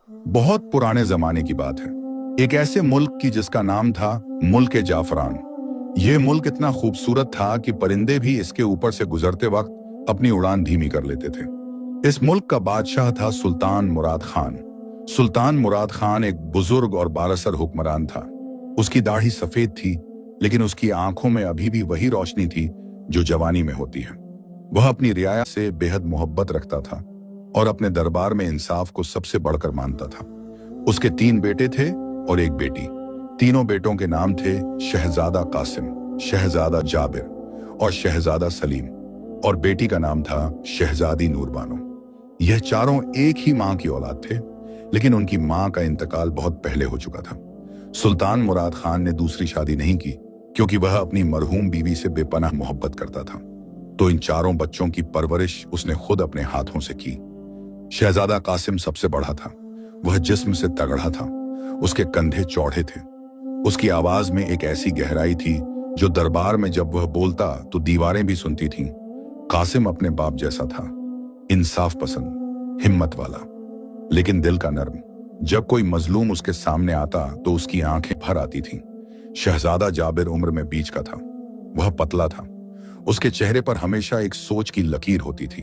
बहुत पुराने जमाने की बात है। एक ऐसे मुल्क की जिसका नाम था मुल्क जाफरान। यह मुल्क इतना खूबसूरत था कि परिंदे भी इसके ऊपर से गुजरते वक्त अपनी उड़ान धीमी कर लेते थे। इस मुल्क का बादशाह था सुल्तान मुराद खान। सुल्तान मुराद खान एक बुजुर्ग और बारसर हुक्मरान था। उसकी दाढ़ी सफेद थी, लेकिन उसकी आंखों में अभी भी वही रोशनी थी जो जवानी में होती है। वह अपनी रियाया से बेहद मोहब्बत रखता था और अपने दरबार में इंसाफ को सबसे बढ़कर मानता था। उसके 3 बेटे थे और एक बेटी। तीनों बेटों के नाम थे शहजादा कासिम, शहजादा जाबिर और शहजादा सलीम, और बेटी का नाम था शहजादी नूरबानो। यह चारों एक ही मां की औलाद थे, लेकिन उनकी मां का इंतकाल बहुत पहले हो चुका था। सुल्तान मुराद खान ने दूसरी शादी नहीं की, क्योंकि वह अपनी मरहूम बीवी से बेपनाह मोहब्बत करता था। तो इन चारों बच्चों की परवरिश उसने खुद अपने हाथों से की। शहजादा कासिम सबसे बड़ा था। वह जिस्म से तगड़ा था, उसके कंधे चौड़े थे। उसकी आवाज में एक ऐसी गहराई थी जो दरबार में जब वह बोलता तो दीवारें भी सुनती थीं। कासिम अपने बाप जैसा था, इंसाफ पसंद, हिम्मत वाला, लेकिन दिल का नर्म। जब कोई मजलूम उसके सामने आता तो उसकी आंखें भर आती थीं। शहजादा जाबिर उम्र में बीच का था। वह पतला था। उसके चेहरे पर हमेशा एक सोच की लकीर होती थी।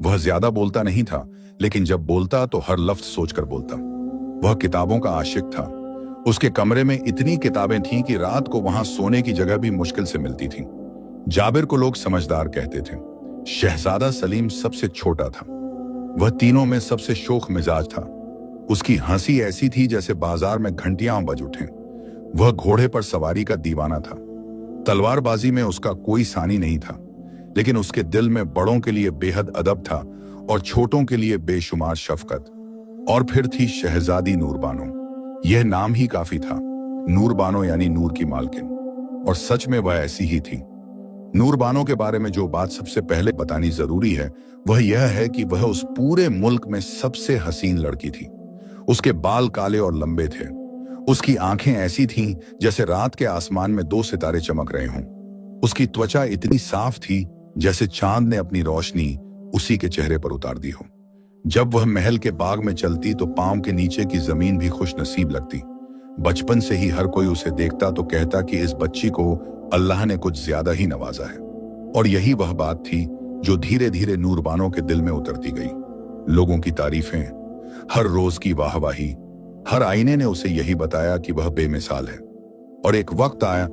वह ज्यादा बोलता नहीं था, लेकिन जब बोलता तो हर लफ्ज सोचकर बोलता। वह किताबों का आशिक था। उसके कमरे में इतनी किताबें थीं कि रात को वहां सोने की जगह भी मुश्किल से मिलती थी। जाबिर को लोग समझदार कहते थे। शहजादा सलीम सबसे छोटा था। वह तीनों में सबसे शोख मिजाज था। उसकी हंसी ऐसी थी जैसे बाजार में घंटियां बज उठें। वह घोड़े पर सवारी का दीवाना था। तलवारबाजी में उसका कोई सानी नहीं था, लेकिन उसके दिल में बड़ों के लिए बेहद अदब था और छोटों के लिए बेशुमार शफकत। और फिर थी शहजादी नूरबानो। यह नाम ही काफी था। नूरबानो यानी नूर की मालकिन, और सच में वह ऐसी ही थी। नूरबानो के बारे में जो बात सबसे पहले बतानी जरूरी है, वह यह है कि वह उस पूरे मुल्क में सबसे हसीन लड़की थी। उसके बाल काले और लंबे थे। उसकी आंखें ऐसी थीं जैसे रात के आसमान में 2 सितारे चमक रहे हों। उसकी त्वचा इतनी साफ थी जैसे चांद ने अपनी रोशनी उसी के चेहरे पर उतार दी हो। जब वह महल के बाग में चलती तो पांव के नीचे की जमीन भी खुश नसीब लगती। बचपन से ही हर कोई उसे देखता तो कहता कि इस बच्ची को अल्लाह ने कुछ ज्यादा ही नवाजा है। और यही वह बात थी जो धीरे धीरे नूरबानो के दिल में उतरती गई। लोगों की तारीफें, हर रोज की वाहवाही, हर आईने ने उसे यही बताया कि वह बेमिसाल है। और एक वक्त आया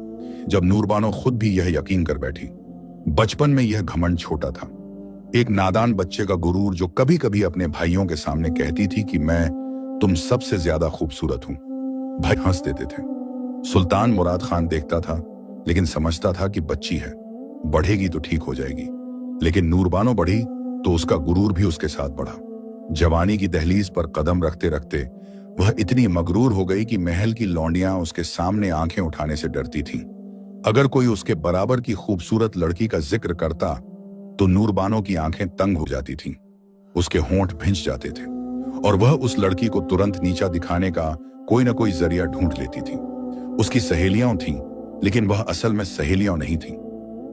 जब नूरबानो खुद भी यह यकीन कर बैठी। बचपन में यह घमंड छोटा था, एक नादान बच्चे का गुरूर जो कभी कभी अपने भाइयों के सामने कहती थी कि मैं तुम सबसे ज्यादा खूबसूरत हूं। भाई हंस देते थे। सुल्तान मुराद खान देखता था, लेकिन समझता था कि बच्ची है, बढ़ेगी तो ठीक हो जाएगी। लेकिन नूरबानो बढ़ी तो उसका गुरूर भी उसके साथ बढ़ा। जवानी की दहलीज पर कदम रखते रखते वह इतनी मगरूर हो गई कि महल की लौंडियां उसके सामने आंखें उठाने से डरती थीं। अगर कोई उसके बराबर की खूबसूरत लड़की का जिक्र करता तो नूरबानो की आंखें तंग हो जाती थीं। उसके होंठ भिंच जाते थे और वह उस लड़की को तुरंत नीचा दिखाने का कोई न कोई जरिया ढूंढ लेती थी। उसकी सहेलियां थीं, लेकिन वह असल में सहेलियां नहीं थीं।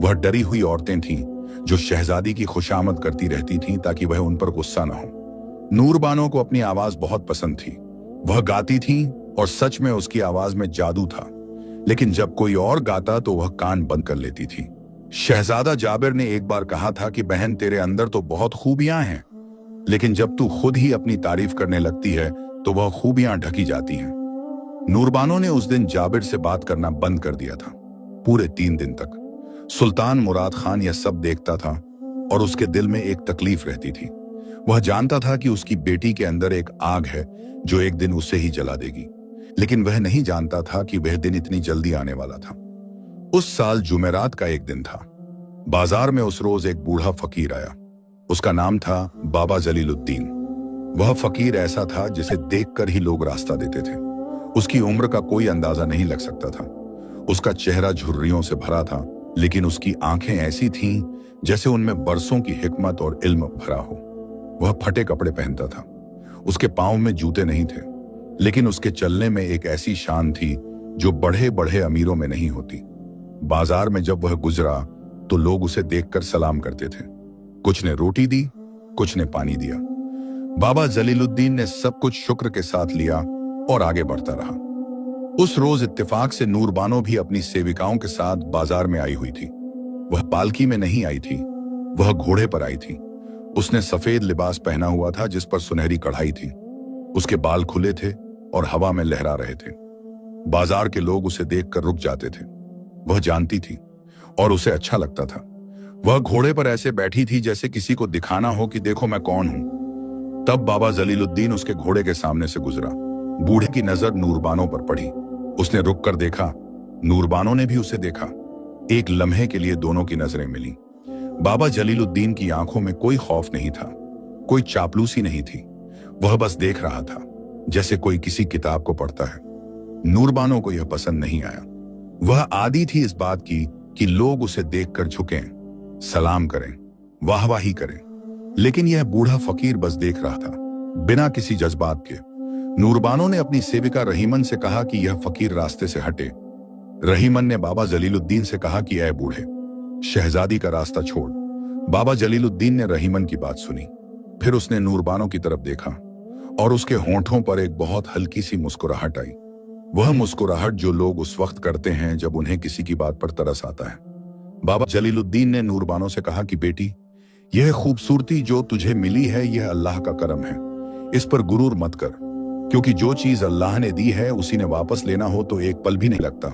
वह डरी हुई औरतें थीं जो शहजादी की खुशामद करती रहती थीं ताकि वह उन पर गुस्सा न हो। नूरबानो को अपनी आवाज बहुत पसंद थी। वह गाती थी और सच में उसकी आवाज में जादू था, लेकिन जब कोई और गाता तो वह कान बंद कर लेती थी। शहजादा जाबिर ने एक बार कहा था कि बहन तेरे अंदर तो बहुत खूबियां हैं, लेकिन जब तू खुद ही अपनी तारीफ करने लगती है तो वह खूबियां ढकी जाती हैं। नूरबानो ने उस दिन जाबिर से बात करना बंद कर दिया था। पूरे 3 दिन तक सुल्तान मुराद खान यह सब देखता था और उसके दिल में एक तकलीफ रहती थी। वह जानता था कि उसकी बेटी के अंदर एक आग है जो एक दिन उसे ही जला देगी, लेकिन वह नहीं जानता था कि वह दिन इतनी जल्दी आने वाला था। उस साल जुमेरात का एक दिन था। बाजार में उस रोज एक बूढ़ा फकीर आया। उसका नाम था बाबा जलीलुद्दीन। वह फकीर ऐसा था जिसे देखकर ही लोग रास्ता देते थे। उसकी उम्र का कोई अंदाजा नहीं लग सकता था। उसका चेहरा झुर्रियों से भरा था, लेकिन उसकी आंखें ऐसी थीं जैसे उनमें बरसों की हिकमत और इल्म भरा हो। वह फटे कपड़े पहनता था। उसके पांव में जूते नहीं थे, लेकिन उसके चलने में एक ऐसी शान थी जो बढ़े बढ़े अमीरों में नहीं होती। बाजार में जब वह गुजरा तो लोग उसे देखकर सलाम करते थे। कुछ ने रोटी दी, कुछ ने पानी दिया। बाबा जलीलुद्दीन ने सब कुछ शुक्र के साथ लिया और आगे बढ़ता रहा। उस रोज इत्तेफाक से नूरबानो भी अपनी सेविकाओं के साथ बाजार में आई हुई थी। वह पालकी में नहीं आई थी, वह घोड़े पर आई थी। उसने सफेद लिबास पहना हुआ था जिस पर सुनहरी कढ़ाई थी। उसके बाल खुले थे और हवा में लहरा रहे थे। बाजार के लोग उसे देखकर रुक जाते थे। वह जानती थी और उसे अच्छा लगता था। वह घोड़े पर ऐसे बैठी थी जैसे किसी को दिखाना हो कि देखो मैं कौन हूं। तब बाबा जलीलुद्दीन उसके घोड़े के सामने से गुजरा। बूढ़े की नजर नूरबानो पर पड़ी। उसने रुक कर देखा, नूरबानो ने भी उसे देखा। एक लम्हे के लिए दोनों की नजरें मिली। बाबा जलीलुद्दीन की आंखों में कोई खौफ नहीं था, कोई चापलूसी नहीं थी। वह बस देख रहा था जैसे कोई किसी किताब को पढ़ता है। नूरबानो को यह पसंद नहीं आया। वह आदी थी इस बात की कि लोग उसे देखकर झुकें, सलाम करें, वाहवाही करें। लेकिन यह बूढ़ा फकीर बस देख रहा था, बिना किसी जज्बात के। नूरबानो ने अपनी सेविका रहीमन से कहा कि यह फकीर रास्ते से हटे। रहीमन ने बाबा जलीलुद्दीन से कहा कि ऐ बूढ़े, शहजादी का रास्ता छोड़। बाबा जलीलुद्दीन ने रहीमन की बात सुनी। फिर उसने नूरबानो की तरफ देखा और उसके होंठों पर एक बहुत हल्की सी मुस्कुराहट आई। वह मुस्कुराहट जो लोग उस वक्त करते हैं जब उन्हें किसी की बात पर तरस आता है। बाबा जलीलुद्दीन ने नूरबानो से कहा कि बेटी, यह खूबसूरती जो तुझे मिली है यह अल्लाह का करम है। इस पर गुरूर मत कर, क्योंकि जो चीज अल्लाह ने दी है उसी ने वापस लेना हो तो एक पल भी नहीं लगता।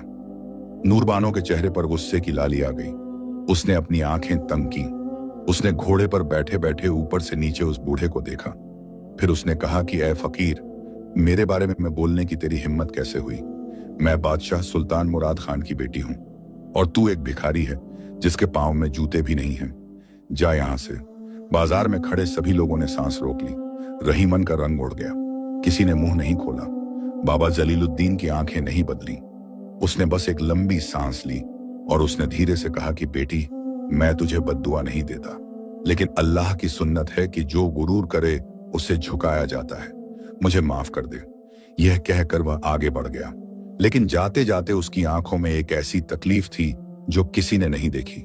नूरबानो के चेहरे पर गुस्से की लाली आ गई। उसने अपनी आंखें तंग की। उसने घोड़े पर बैठे बैठे ऊपर से नीचे उस बूढ़े को देखा। फिर उसने कहा कि ऐ फकीर, मेरे बारे में बोलने की तेरी हिम्मत कैसे हुई? मैं बादशाह सुल्तान मुराद खान की बेटी हूं और तू एक भिखारी है जिसके पांव में जूते भी नहीं हैं। जा यहां से। बाजार में खड़े सभी लोगों ने सांस रोक ली। रहीमन का रंग उड़ गया। किसी ने मुंह नहीं खोला। बाबा जलीलुद्दीन की आंखें नहीं बदली। उसने बस एक लंबी सांस ली और उसने धीरे से कहा कि बेटी, मैं तुझे बद्दुआ नहीं देता, लेकिन अल्लाह की सुन्नत है कि जो गुरूर करे उसे झुकाया जाता है। मुझे माफ कर दे। यह कहकर वह आगे बढ़ गया, लेकिन जाते जाते उसकी आंखों में एक ऐसी तकलीफ थी जो किसी ने नहीं देखी।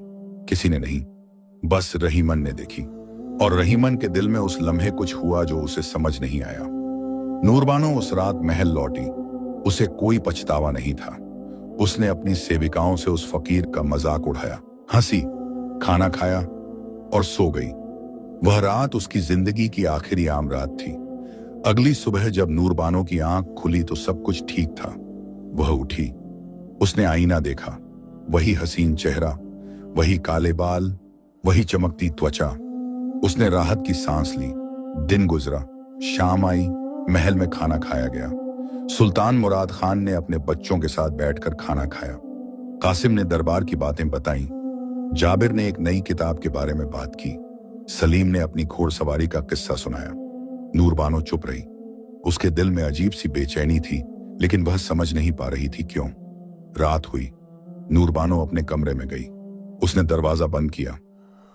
किसी ने नहीं, बस रहीमन ने देखी। और रहीमन के दिल में उस लम्हे कुछ हुआ जो उसे समझ नहीं आया। नूरबानो उस रात महल लौटी। उसे कोई पछतावा नहीं था। उसने अपनी सेविकाओं से उस फकीर का मजाक उड़ाया, हंसी, खाना खाया और सो गई। वह रात उसकी जिंदगी की आखिरी आम रात थी। अगली सुबह जब नूरबानो की आंख खुली तो सब कुछ ठीक था। वह उठी। उसने आईना देखा। वही हसीन चेहरा, वही काले बाल, वही चमकती त्वचा। उसने राहत की सांस ली। दिन गुजरा, शाम आई, महल में खाना खाया गया। सुल्तान मुराद खान ने अपने बच्चों के साथ बैठकर खाना खाया। कासिम ने दरबार की बातें बताईं। जाबिर ने एक नई किताब के बारे में बात की। सलीम ने अपनी घोड़सवारी का किस्सा सुनाया। नूरबानो चुप रही। उसके दिल में अजीब सी बेचैनी थी, लेकिन वह समझ नहीं पा रही थी क्यों। रात हुई। नूरबानो अपने कमरे में गई। उसने दरवाजा बंद किया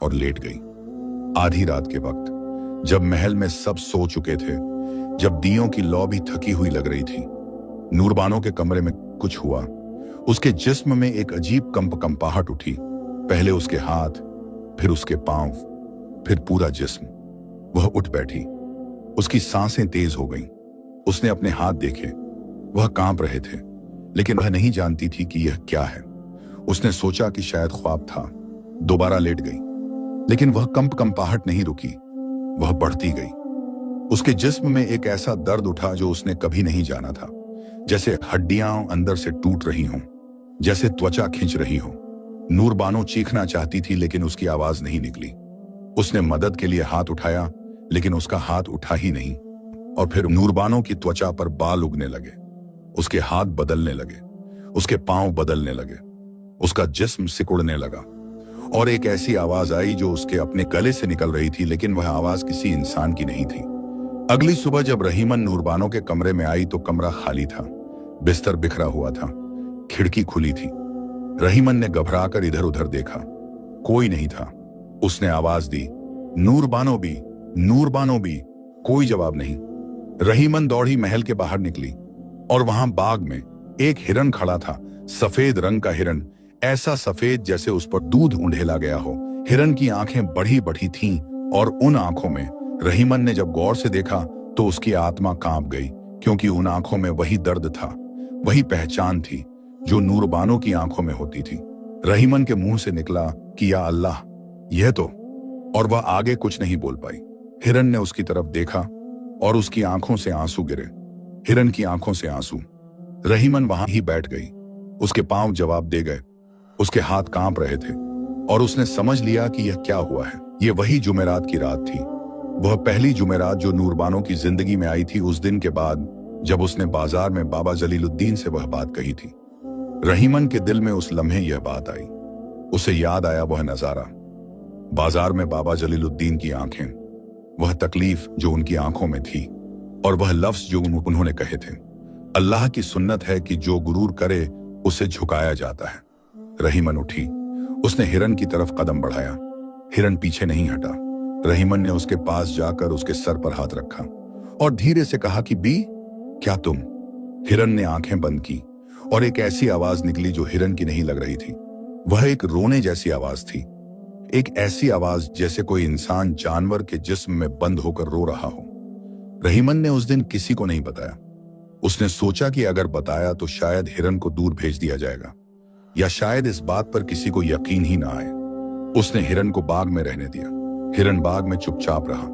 और लेट गई। आधी रात के वक्त, जब महल में सब सो चुके थे, जब दियों की लौ भी थकी हुई लग रही थी, नूरबानो के कमरे में कुछ हुआ। उसके जिस्म में एक अजीब कंपाहट उठी। पहले उसके हाथ, फिर उसके पांव, फिर पूरा जिस्म। वह उठ बैठी। उसकी सांसें तेज हो गईं। उसने अपने हाथ देखे। वह कांप रहे थे, लेकिन वह नहीं जानती थी कि यह क्या है। उसने सोचा कि शायद ख्वाब था। दोबारा लेट गई, लेकिन वह कंपाहट नहीं रुकी। वह बढ़ती गई। उसके जिस्म में एक ऐसा दर्द उठा जो उसने कभी नहीं जाना था। जैसे हड्डियां अंदर से टूट रही हों, जैसे त्वचा खिंच रही हो। नूरबानो चीखना चाहती थी, लेकिन उसकी आवाज नहीं निकली। उसने मदद के लिए हाथ उठाया, लेकिन उसका हाथ उठा ही नहीं। और फिर नूरबानो की त्वचा पर बाल उगने लगे। उसके हाथ बदलने लगे, उसके पांव बदलने लगे, उसका जिस्म सिकुड़ने लगा। और एक ऐसी आवाज आई जो उसके अपने गले से निकल रही थी, लेकिन वह आवाज किसी इंसान की नहीं थी। अगली सुबह जब रहीमन नूरबानो के कमरे में आई तो कमरा खाली था। बिस्तर बिखरा हुआ था। खिड़की खुली थी। रहीमन ने घबराकर इधर उधर देखा। कोई नहीं था। उसने आवाज दी, नूरबानो भी, नूरबानो भी। कोई जवाब नहीं। रहीमन दौड़ी महल के बाहर निकली और वहां बाग में एक हिरन खड़ा था। सफेद रंग का हिरन, ऐसा सफेद जैसे उस पर दूध उंडेला गया हो। हिरन की आंखें बड़ी बड़ी थीं और उन आंखों में रहीमन ने जब गौर से देखा तो उसकी आत्मा कांप गई, क्योंकि उन आंखों में वही दर्द था, वही पहचान थी जो नूरबानो की आंखों में होती थी। रहीमन के मुंह से निकला कि या अल्लाह, यह तो, और वह आगे कुछ नहीं बोल पाई। हिरन ने उसकी तरफ देखा और उसकी आंखों से आंसू गिरे, हिरन की आंखों से आंसू। रहीमन वहां ही बैठ गई, उसके पांव जवाब दे गए, उसके हाथ कांप रहे थे और उसने समझ लिया कि यह क्या हुआ है। यह वही जुमेरात की रात थी, वह पहली जुमेरात जो नूरबानो की जिंदगी में आई थी, उस दिन के बाद जब उसने बाजार में बाबा जलीलुद्दीन से वह बात कही थी। रहीमन के दिल में उस लम्हे यह बात आई, उसे याद आया वह नजारा, बाजार में बाबा जलीलुद्दीन की आंखें, वह तकलीफ जो उनकी आंखों में थी, और वह लफ्ज जो उन्होंने कहे थे, अल्लाह की सुन्नत है कि जो गुरूर करे उसे झुकाया जाता है। रहीमन उठी, उसने हिरन की तरफ कदम बढ़ाया, हिरन पीछे नहीं हटा। रहीमन ने उसके पास जाकर उसके सर पर हाथ रखा और धीरे से कहा कि बी, क्या तुम? हिरन ने आंखें बंद की और एक ऐसी आवाज निकली जो हिरन की नहीं लग रही थी। वह एक रोने जैसी आवाज थी, एक ऐसी आवाज जैसे कोई इंसान जानवर के जिस्म में बंद होकर रो रहा हो। रहीमन ने उस दिन किसी को नहीं बताया। उसने सोचा कि अगर बताया तो शायद हिरन को दूर भेज दिया जाएगा, या शायद इस बात पर किसी को यकीन ही ना आए। उसने हिरन को बाग में रहने दिया। हिरन बाग में चुपचाप रहा।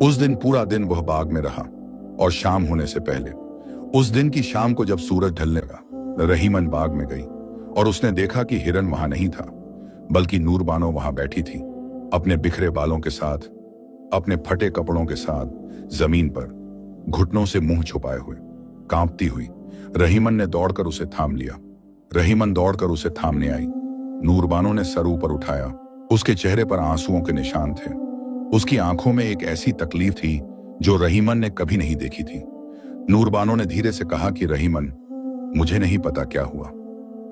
उस दिन पूरा दिन वह बाग में रहा, और शाम होने से पहले, उस दिन की शाम को जब सूरज ढलने लगा, रहीमन बाग में गई और उसने देखा कि हिरन वहां नहीं था, बल्कि नूरबानो वहां बैठी थी, अपने बिखरे बालों के साथ, अपने फटे कपड़ों के साथ, जमीन पर घुटनों से मुंह छुपाए हुए, कांपती हुई। रहीमन ने दौड़कर उसे थाम लिया। रहीमन दौड़कर उसे थामने आई। नूरबानो ने सर ऊपर उठाया, उसके चेहरे पर आंसुओं के निशान थे। उसकी आंखों में एक ऐसी तकलीफ थी जो रहीमन ने कभी नहीं देखी थी। नूरबानो ने धीरे से कहा कि रहीमन, मुझे नहीं पता क्या हुआ,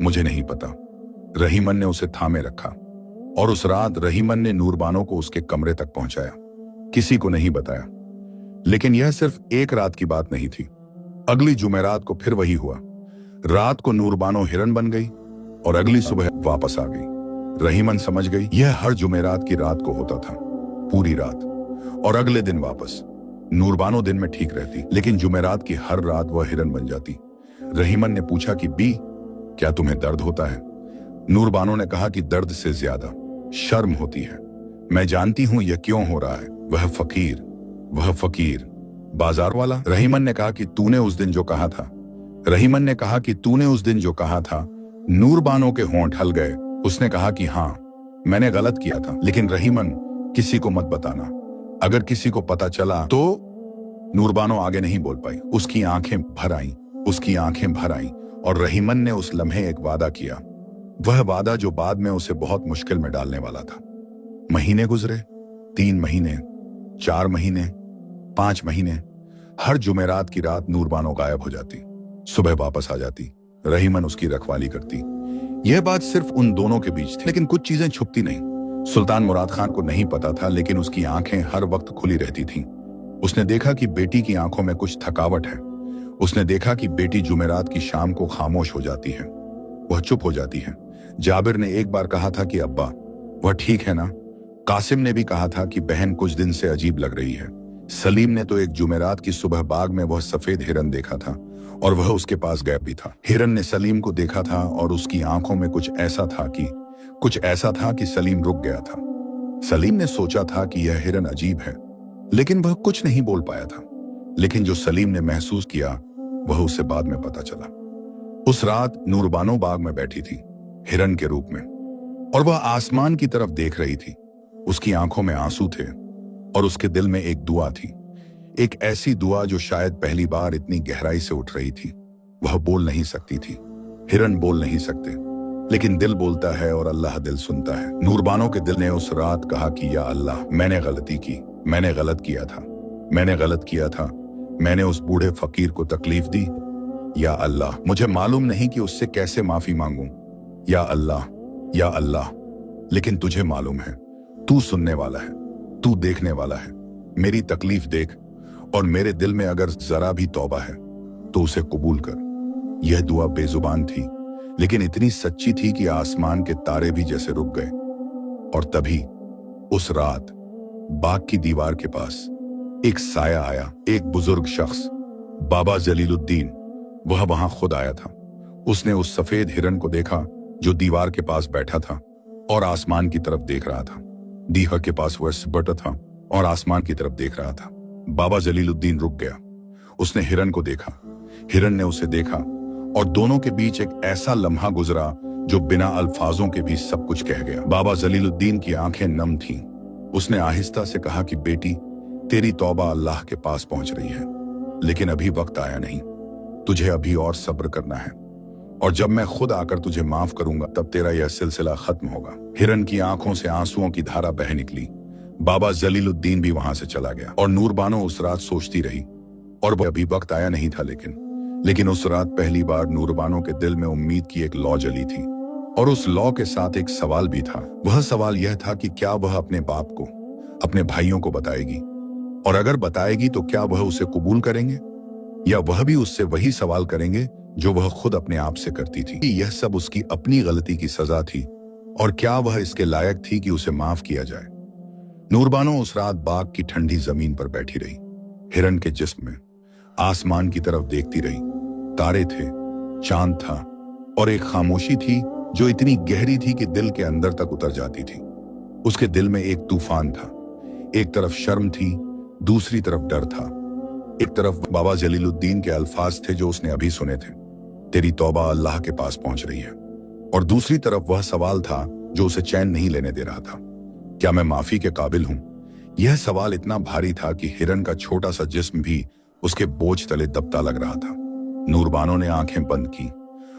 मुझे नहीं पता। रहीमन ने उसे थामे रखा, और उस रात रहीमन ने नूरबानो को उसके कमरे तक पहुंचाया, किसी को नहीं बताया। लेकिन यह सिर्फ एक रात की बात नहीं थी। अगली जुमेरात को फिर वही हुआ। रात को नूरबानो हिरन बन गई और अगली सुबह वापस आ गई। रहीमन समझ गई यह हर जुमेरात की रात को होता था, पूरी रात, और अगले दिन वापस। नूरबानो दिन में ठीक रहती, लेकिन जुमेरात की हर रात वह हिरन बन जाती। रहीमन ने पूछा कि बी, क्या तुम्हें दर्द होता है? नूरबानो ने कहा कि दर्द से ज्यादा शर्म होती है। मैं जानती हूं यह क्यों हो रहा है। वह फकीर बाजार वाला। रहीमन ने कहा कि तूने उस दिन जो कहा था। रहीमन ने कहा कि तूने उस दिन जो कहा था। नूरबानो के होंठ हल गए। उसने कहा कि हाँ, मैंने गलत किया था, लेकिन रहीमन, किसी को मत बताना, अगर किसी को पता चला तो। नूरबानो आगे नहीं बोल पाई। उसकी आंखें भर आईं, और रहीमन ने उस लम्हे एक वादा किया, वह वादा जो बाद में उसे बहुत मुश्किल में डालने वाला था। महीने गुजरे, 3 महीने, 4 महीने, 5 महीने। हर जुमेरात की रात नूरबानो गायब हो जाती, सुबह वापस आ जाती। रहीमन उसकी रखवाली करती। यह बात सिर्फ उन दोनों के बीच थी, लेकिन कुछ चीजें छुपती नहीं। सुल्तान मुराद खान को नहीं पता था, लेकिन उसकी आंखें हर वक्त खुली रहती थीं। उसने देखा कि बेटी की आंखों में कुछ थकावट है। उसने देखा कि बेटी जुमेरात की शाम को खामोश हो जाती है, वह चुप हो जाती है। जाबिर ने एक बार कहा था कि अब्बा, वह ठीक है ना? कासिम ने भी कहा था कि बहन कुछ दिन से अजीब लग रही है। सलीम ने तो एक जुमेरात की सुबह बाग में वह सफेद हिरन देखा था, और वह उसके पास गायब भी था। हिरन ने सलीम को देखा था, और उसकी आंखों में कुछ ऐसा था कि सलीम रुक गया था। सलीम ने सोचा था कि यह हिरन अजीब है, लेकिन वह कुछ नहीं बोल पाया था। लेकिन जो सलीम ने महसूस किया, वह उसे बाद में पता चला। उस रात नूरबानो बाग में बैठी थी, हिरन के रूप में, और वह आसमान की तरफ देख रही थी। उसकी आंखों में आंसू थे, और उसके दिल में एक दुआ थी, एक ऐसी दुआ जो शायद पहली बार इतनी गहराई से उठ रही थी। वह बोल नहीं सकती थी, हिरन बोल नहीं सकते, लेकिन दिल बोलता है और अल्लाह दिल सुनता है। नूरबानो के दिल ने उस रात कहा कि या अल्लाह, मैंने गलती की, मैंने गलत किया था, मैंने उस बूढ़े फकीर को तकलीफ दी। या अल्लाह, मुझे मालूम नहीं कि उससे कैसे माफी मांगूं। या अल्लाह, लेकिन तुझे मालूम है, तू सुनने वाला है, तू देखने वाला है। मेरी तकलीफ देख, और मेरे दिल में अगर जरा भी तौबा है तो उसे कबूल कर। यह दुआ बेजुबान थी, लेकिन इतनी सच्ची थी कि आसमान के तारे भी जैसे रुक गए। और तभी उस रात बाग की दीवार के पास एक साया आया, एक बुजुर्ग शख्स, बाबा जलीलुद्दीन। वह वहां खुद आया था। उसने उस सफेद हिरन को देखा जो दीवार के पास बैठा था और आसमान की तरफ देख रहा था। दीवार के पास वह बैठा था और आसमान की तरफ देख रहा था। बाबा जलीलुद्दीन रुक गया। उसने हिरन को देखा, हिरन ने उसे देखा, और दोनों के बीच एक ऐसा लम्हा गुजरा जो बिना अल्फाजों के भी सब कुछ कह गया। बाबा जलीलुद्दीन की आंखें नम थीं। उसने आहिस्ता से कहा कि बेटी, तेरी तौबा अल्लाह के पास पहुंच रही है, लेकिन अभी वक्त आया नहीं। तुझे अभी और सब्र करना है, और जब मैं खुद आकर तुझे माफ करूंगा तब तेरा यह सिलसिला खत्म होगा। हिरन की आंखों से आंसुओं की धारा बह निकली। बाबा जलीलुद्दीन भी वहां से चला गया, और नूरबानो उस रात सोचती रही। और वो अभी वक्त आया नहीं था, लेकिन उस रात पहली बार नूरबानो के दिल में उम्मीद की एक लौ जली थी। और उस लौ के साथ एक सवाल भी था। वह सवाल यह था कि क्या वह अपने बाप को, अपने भाइयों को बताएगी, और अगर बताएगी तो क्या वह उसे कबूल करेंगे, या वह भी उससे वही सवाल करेंगे जो वह खुद अपने आप से करती थी। यह सब उसकी अपनी गलती की सजा थी, और क्या वह इसके लायक थी कि उसे माफ किया जाए। नूरबानो उस रात बाग की ठंडी जमीन पर बैठी रही, हिरन के जिस्म में, आसमान की तरफ देखती रही। तारे थे, चांद था, और एक खामोशी थी जो इतनी गहरी थी कि दिल के अंदर तक उतर जाती थी। उसके दिल में एक तूफान था। एक तरफ शर्म थी, दूसरी तरफ डर था। एक तरफ बाबा जलीलुद्दीन के अल्फाज थे जो उसने अभी सुने थे, तेरी तौबा अल्लाह के पास पहुंच रही है, और दूसरी तरफ वह सवाल था जो उसे चैन नहीं लेने दे रहा था, क्या मैं माफी के काबिल हूं। यह सवाल इतना भारी था कि हिरन का छोटा सा जिस्म भी उसके बोझ तले दबता लग रहा था। नूरबानो ने आंखें बंद की,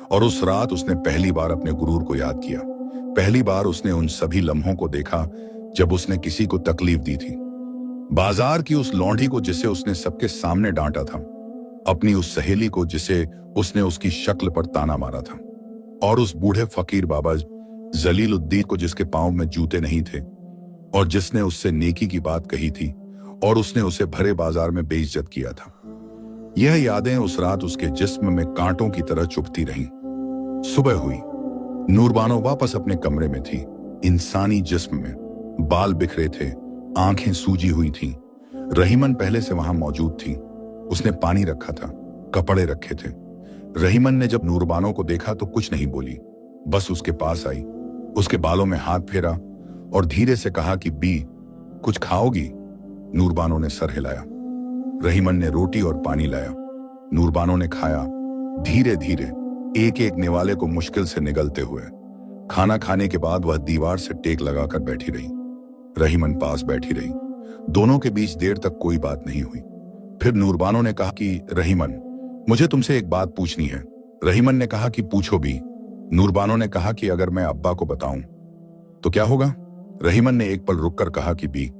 और उस रात उसने पहली बार अपने गुरूर को याद किया। पहली बार उसने उन सभी लम्हों को देखा जब उसने किसी को तकलीफ दी थी। बाजार की उस लौंडी को जिसे उसने सबके सामने डांटा था, अपनी उस सहेली को जिसे उसने उसकी शक्ल पर ताना मारा था, और उस बूढ़े फकीर बाबा जलीलुद्दीन को जिसके पांव में जूते नहीं थे, और जिसने उससे नेकी की बात कही थी, और उसने उसे भरे बाजार में बेइज्जत किया था। यह यादें उस रात उसके जिस्म में कांटों की तरह चुभती रहीं। सुबह हुई। नूरबानो वापस अपने कमरे में थी, इंसानी जिस्म में। बाल बिखरे थे, आंखें सूजी हुई थीं। रहीमन पहले से वहां मौजूद थी। उसने पानी रखा था, कपड़े रखे थे। रहीमन ने जब नूरबानो को देखा तो कुछ नहीं बोली, बस उसके पास आई, उसके बालों में हाथ फेरा और धीरे से कहा कि बी, कुछ खाओगी। नूरबानो ने सर हिलाया। रहीमन ने रोटी और पानी लाया। नूरबानो ने खाया, धीरे धीरे, एक एक निवाले को मुश्किल से निगलते हुए। खाना खाने के बाद वह दीवार से टेक लगाकर बैठी रही। रहीमन पास बैठी रही। दोनों के बीच देर तक कोई बात नहीं हुई। फिर नूरबानो ने कहा कि रहीमन, मुझे तुमसे एक बात पूछनी है। रहीमन ने कहा कि पूछो भी। नूरबानो ने कहा कि अगर मैं अब्बा को बताऊं तो क्या होगा। रहीमन ने एक पल रुककर कहा कि बी,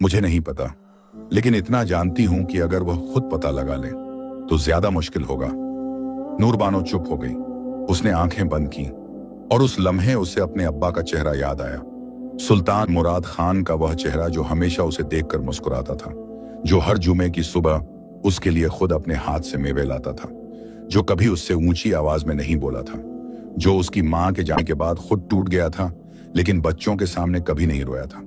मुझे नहीं पता, लेकिन इतना जानती हूं कि अगर वह खुद पता लगा ले तो ज्यादा मुश्किल होगा। नूरबानो चुप हो गई। उसने आंखें बंद की, और उस लम्हे उसे अपने अब्बा का चेहरा याद आया। सुल्तान मुराद खान का वह चेहरा जो हमेशा उसे देखकर मुस्कुराता था, जो हर जुमे की सुबह उसके लिए खुद अपने हाथ से मेवे लाता था, जो कभी उससे ऊंची आवाज में नहीं बोला था, जो उसकी मां के जाने के बाद खुद टूट गया था लेकिन बच्चों के सामने कभी नहीं रोया था।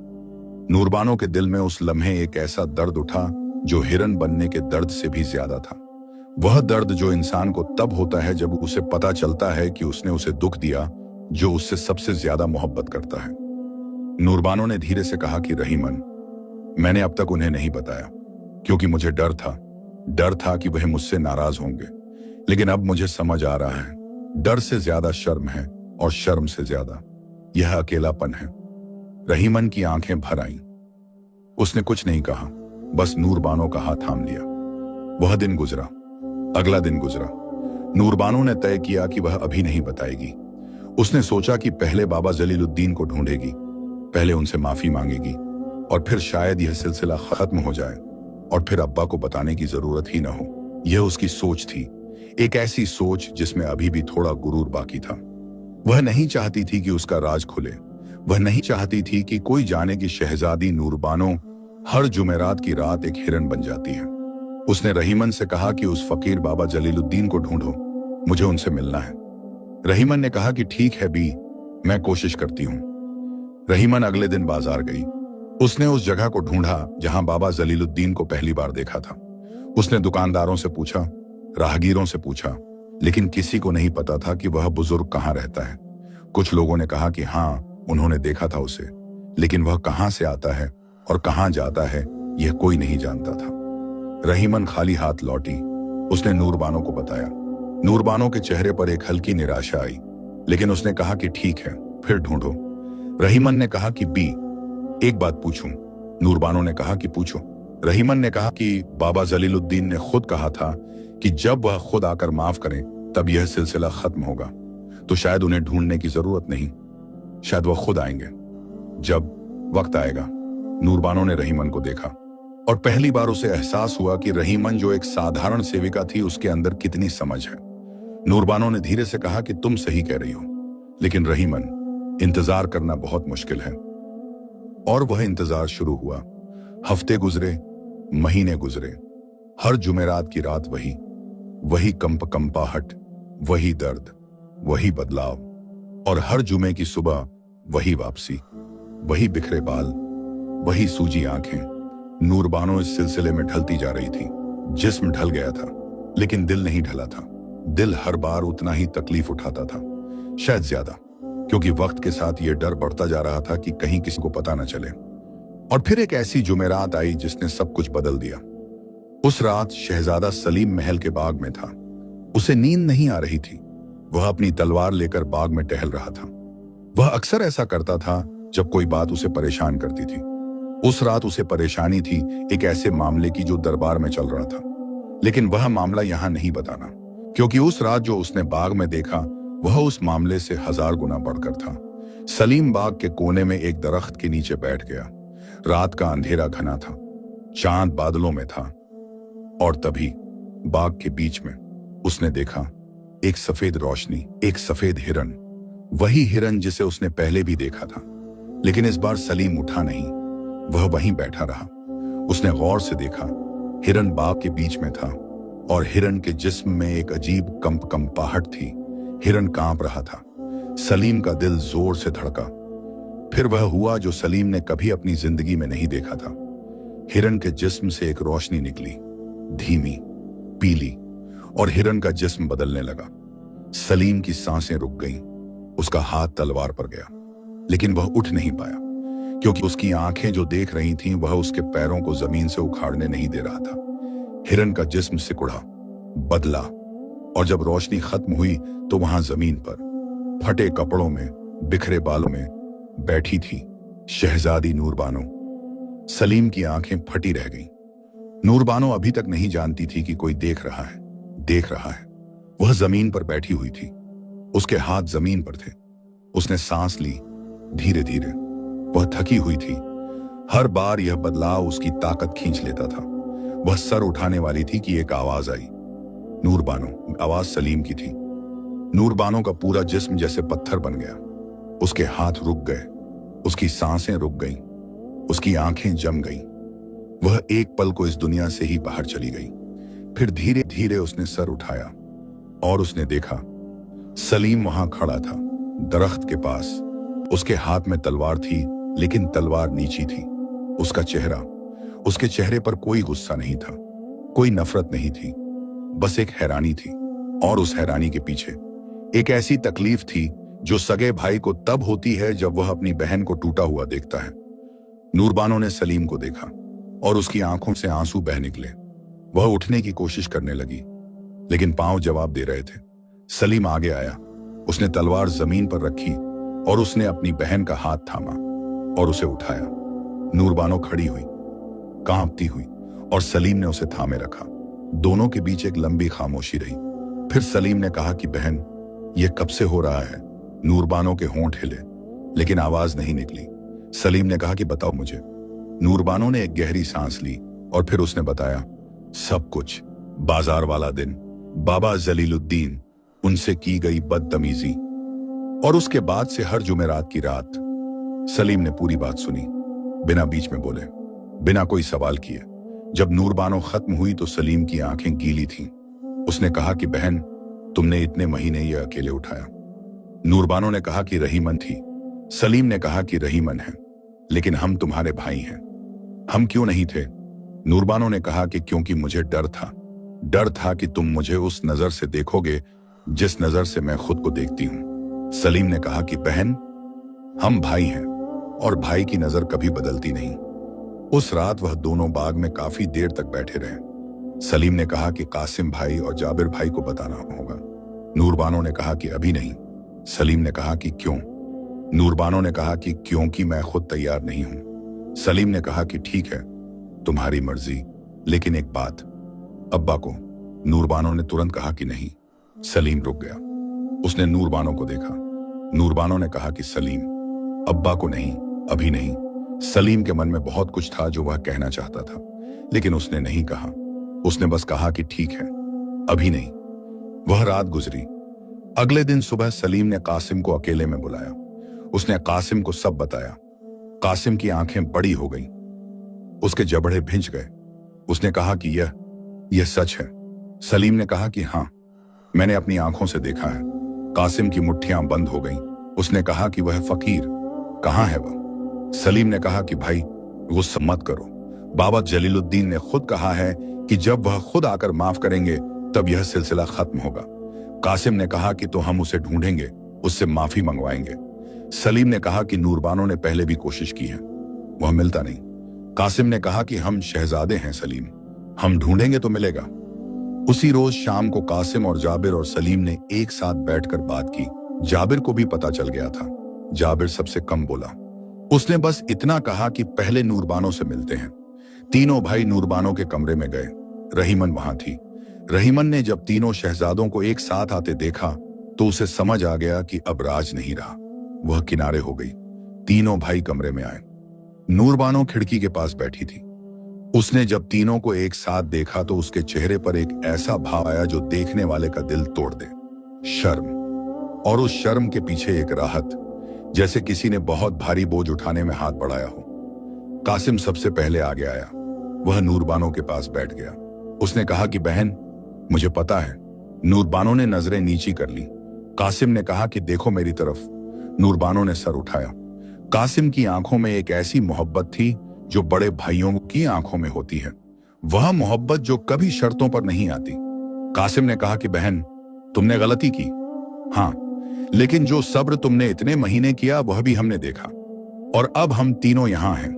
नूरबानो के दिल में उस लम्हे एक ऐसा दर्द उठा जो हिरन बनने के दर्द से भी ज्यादा था। वह दर्द जो इंसान को तब होता है जब उसे पता चलता है कि उसने उसे दुख दिया जो उससे सबसे ज्यादा मोहब्बत करता है। नूरबानो ने धीरे से कहा कि रहीमन, मैंने अब तक उन्हें नहीं बताया क्योंकि मुझे डर था कि वह मुझसे नाराज होंगे, लेकिन अब मुझे समझ आ रहा है, डर से ज्यादा शर्म है, और शर्म से ज्यादा यह अकेलापन है। रहीमन की आंखें भर आईं। उसने कुछ नहीं कहा, बस नूरबानो का हाथ थाम लिया। वह दिन गुजरा। अगला दिन गुजरा। नूरबानो ने तय किया कि वह अभी नहीं बताएगी। उसने सोचा कि पहले बाबा जलीलुद्दीन को ढूंढेगी, पहले उनसे माफी मांगेगी, और फिर शायद यह सिलसिला खत्म हो जाए और फिर अब्बा को बताने की जरूरत ही न हो। यह उसकी सोच थी, एक ऐसी सोच जिसमें अभी भी थोड़ा गुरूर बाकी था। वह नहीं चाहती थी कि उसका राज खुले। वह नहीं चाहती थी कि कोई जाने कि शहजादी नूरबानो हर जुमेरात की रात एक हिरन बन जाती है। उसने रहीमन से कहा कि उस फकीर बाबा जलीलुद्दीन को ढूंढो, मुझे उनसे मिलना है। रहीमन ने कहा कि ठीक है बी, मैं कोशिश करती हूँ। रहीमन अगले दिन बाजार गई। उसने उस जगह को ढूंढा जहां बाबा जलीलुद्दीन को पहली बार देखा था। उसने दुकानदारों से पूछा, राहगीरों से पूछा, लेकिन किसी को नहीं पता था कि वह बुजुर्ग कहाँ रहता है। कुछ लोगों ने कहा कि हाँ, उन्होंने देखा था उसे, लेकिन वह कहाँ से आता है और कहाँ जाता है यह कोई नहीं जानता था। रहीमन खाली हाथ लौटी। उसने नूरबानो को बताया। नूरबानो के चेहरे पर एक हल्की निराशा आई, लेकिन उसने कहा कि ठीक है, फिर ढूंढो। रहीमन ने कहा कि बी, एक बात पूछूं? नूरबानो ने कहा कि पूछो। रहीमन ने कहा कि बाबा जलीलुद्दीन ने खुद कहा था कि जब वह खुद आकर माफ करें तब यह सिलसिला खत्म होगा, तो शायद उन्हें ढूंढने की जरूरत नहीं, शायद वह खुद आएंगे जब वक्त आएगा। नूरबानो ने रहीमन को देखा और पहली बार उसे एहसास हुआ कि रहीमन जो एक साधारण सेविका थी उसके अंदर कितनी समझ है। नूरबानो ने धीरे से कहा कि तुम सही कह रही हो, लेकिन रहीमन, इंतजार करना बहुत मुश्किल है। और वह इंतजार शुरू हुआ। हफ्ते गुजरे, महीने गुजरे, हर जुमेरात की रात वही कंपाहट, वही दर्द, वही बदलाव, और हर जुमे की सुबह वही वापसी, वही बिखरे बाल, वही सूजी आंखें। नूरबानो इस सिलसिले में ढलती जा रही थी। जिस्म ढल गया था, लेकिन दिल नहीं ढला था। दिल हर बार उतना ही तकलीफ उठाता था, शायद ज्यादा, क्योंकि वक्त के साथ ये डर बढ़ता जा रहा था कि कहीं किसी को पता न चले। और फिर एक ऐसी जुमेरात आई जिसने सब कुछ बदल दिया। उस रात शहजादा सलीम महल के बाग में था। उसे नींद नहीं आ रही थी। वह अपनी तलवार लेकर बाग में टहल रहा था। वह अक्सर ऐसा करता था जब कोई बात उसे परेशान करती थी। उस रात उसे परेशानी थी एक ऐसे मामले की जो दरबार में चल रहा था, लेकिन वह मामला यहां नहीं बताना, क्योंकि उस रात जो उसने बाग में देखा वह उस मामले से 1000 गुना बढ़कर था। सलीम बाग के कोने में एक दरख्त के नीचे बैठ गया। रात का अंधेरा घना था, चांद बादलों में था, और तभी बाग के बीच में उसने देखा एक सफेद रोशनी, एक सफेद हिरन। वही हिरन जिसे उसने पहले भी देखा था, लेकिन इस बार सलीम उठा नहीं, वह वहीं बैठा रहा। उसने गौर से देखा, हिरन बाग के बीच में था और हिरन के जिस्म में एक अजीब कंपाहट थी। हिरन कांप रहा था। सलीम का दिल जोर से धड़का। फिर वह हुआ जो सलीम ने कभी अपनी जिंदगी में नहीं देखा था। हिरन के जिस्म से एक रोशनी निकली, धीमी, पीली, और हिरन का जिस्म बदलने लगा। सलीम की सांसें रुक गईं। उसका हाथ तलवार पर गया, लेकिन वह उठ नहीं पाया, क्योंकि उसकी आंखें जो देख रही थीं वह उसके पैरों को जमीन से उखाड़ने नहीं दे रहा था। हिरन का जिस्म सिकुड़ा, बदला, और जब रोशनी खत्म हुई तो वहां जमीन पर फटे कपड़ों में, बिखरे बालों में बैठी थी शहजादी नूरबानो। सलीम की आंखें फटी रह गईं। नूरबानो अभी तक नहीं जानती थी कि कोई देख रहा है। वह जमीन पर बैठी हुई थी। उसके हाथ जमीन पर थे। उसने सांस ली, धीरे धीरे। वह थकी हुई थी। हर बार यह बदलाव उसकी ताकत खींच लेता था। वह सर उठाने वाली थी कि एक आवाज आई, नूरबानो। आवाज सलीम की थी। नूरबानो का पूरा जिस्म जैसे पत्थर बन गया। उसके हाथ रुक गए, उसकी सांसें रुक गईं, उसकी आंखें जम गईं। वह एक पल को इस दुनिया से ही बाहर चली गई। फिर धीरे धीरे उसने सर उठाया और उसने देखा सलीम वहां खड़ा था, दरख्त के पास। उसके हाथ में तलवार थी, लेकिन तलवार नीची थी। उसके चेहरे पर कोई गुस्सा नहीं था, कोई नफरत नहीं थी, बस एक हैरानी थी। और उस हैरानी के पीछे एक ऐसी तकलीफ थी जो सगे भाई को तब होती है जब वह अपनी बहन को टूटा हुआ देखता है। नूरबानो ने सलीम को देखा और उसकी आंखों से आंसू बह निकले। वह उठने की कोशिश करने लगी, लेकिन पांव जवाब दे रहे थे। सलीम आगे आया। उसने तलवार जमीन पर रखी और उसने अपनी बहन का हाथ थामा और उसे उठाया। नूरबानो खड़ी हुई, कांपती हुई, और सलीम ने उसे थामे रखा। दोनों के बीच एक लंबी खामोशी रही। फिर सलीम ने कहा कि बहन, यह कब से हो रहा है? नूरबानो के होंठ हिले, लेकिन आवाज नहीं निकली। सलीम ने कहा कि बताओ मुझे। नूरबानो ने एक गहरी सांस ली और फिर उसने बताया, सब कुछ। बाजार वाला दिन, बाबा जलीलुद्दीन, उनसे की गई बदतमीजी, और उसके बाद से हर जुमेरात की रात। सलीम ने पूरी बात सुनी, बिना बीच में बोले, बिना कोई सवाल किए। जब नूरबानो खत्म हुई तो सलीम की आंखें गीली थीं। उसने कहा कि बहन, तुमने इतने महीने ये अकेले उठाया। नूरबानो ने कहा कि रहीमन थी। सलीम ने कहा कि रहीमन है। लेकिन हम तुम्हारे भाई हैं। हम क्यों नहीं थे? नूरबानो ने कहा कि क्योंकि मुझे डर था कि तुम मुझे उस नजर से देखोगे जिस नजर से मैं खुद को देखती हूं। सलीम ने कहा कि बहन, हम भाई हैं और भाई की नजर कभी बदलती नहीं। उस रात वह दोनों बाग में काफी देर तक बैठे रहे। सलीम ने कहा कि कासिम भाई और जाबिर भाई को बताना होगा। नूरबानो ने कहा कि अभी नहीं। सलीम ने कहा कि क्यों? नूरबानो ने कहा कि क्योंकि मैं खुद तैयार नहीं हूं। सलीम ने कहा कि ठीक है, तुम्हारी मर्जी, लेकिन एक बात, अब्बा को। नूरबानो ने तुरंत कहा कि नहीं। सलीम रुक गया। उसने नूरबानो को देखा। नूरबानो ने कहा कि सलीम, अब्बा को नहीं, अभी नहीं। सलीम के मन में बहुत कुछ था जो वह कहना चाहता था, लेकिन उसने नहीं कहा। उसने बस कहा कि ठीक है, अभी नहीं। वह रात गुजरी। अगले दिन सुबह सलीम ने कासिम को अकेले में बुलाया। उसने कासिम को सब बताया। कासिम की आंखें बड़ी हो गईं। उसके जबड़े भिंच गए। उसने कहा कि यह सच है। सलीम ने कहा कि हाँ, मैंने अपनी आंखों से देखा है। कासिम की मुट्ठियां बंद हो गईं। उसने कहा कि वह फकीर कहाँ है वह? सलीम ने कहा कि भाई, गुस्सा मत करो। बाबा जलीलुद्दीन ने खुद कहा है कि जब वह खुद आकर माफ करेंगे तब यह सिलसिला खत्म होगा। कासिम ने कहा कि तो हम उसे ढूंढेंगे, उससे माफी मंगवाएंगे। सलीम ने कहा कि नूरबानो ने पहले भी कोशिश की है, वह मिलता नहीं। कासिम ने कहा कि हम शहजादे हैं सलीम, हम ढूंढेंगे तो मिलेगा। उसी रोज शाम को कासिम और जाबिर और सलीम ने एक साथ बैठकर बात की। जाबिर को भी पता चल गया था। जाबिर सबसे कम बोला। उसने बस इतना कहा कि पहले नूरबानो से मिलते हैं। तीनों भाई नूरबानो के कमरे में गए। रहीमन वहां थी। रहीमन ने जब तीनों शहजादों को एक साथ आते देखा तो उसे समझ आ गया कि अब राज नहीं रहा। वह किनारे हो गई। तीनों भाई कमरे में आए। नूरबानो खिड़की के पास बैठी थी। उसने जब तीनों को एक साथ देखा तो उसके चेहरे पर एक ऐसा भाव आया जो देखने वाले का दिल तोड़ दे। शर्म, और उस शर्म के पीछे एक राहत, जैसे किसी ने बहुत भारी बोझ उठाने में हाथ बढ़ाया हो। कासिम सबसे पहले आगे आया। वह नूरबानो के पास बैठ गया। उसने कहा कि बहन, मुझे पता है। नूरबानो ने नजरें नीची कर ली। कासिम ने कहा कि देखो मेरी तरफ। नूरबानो ने सर उठाया। कासिम की आंखों में एक ऐसी मोहब्बत थी जो बड़े भाइयों की आंखों में होती है। वह मोहब्बत जो कभी शर्तों पर नहीं आती। कासिम ने कहा कि बहन, तुमने गलती की, हाँ, लेकिन जो सब्र तुमने इतने महीने किया वह भी हमने देखा। और अब हम तीनों यहां हैं।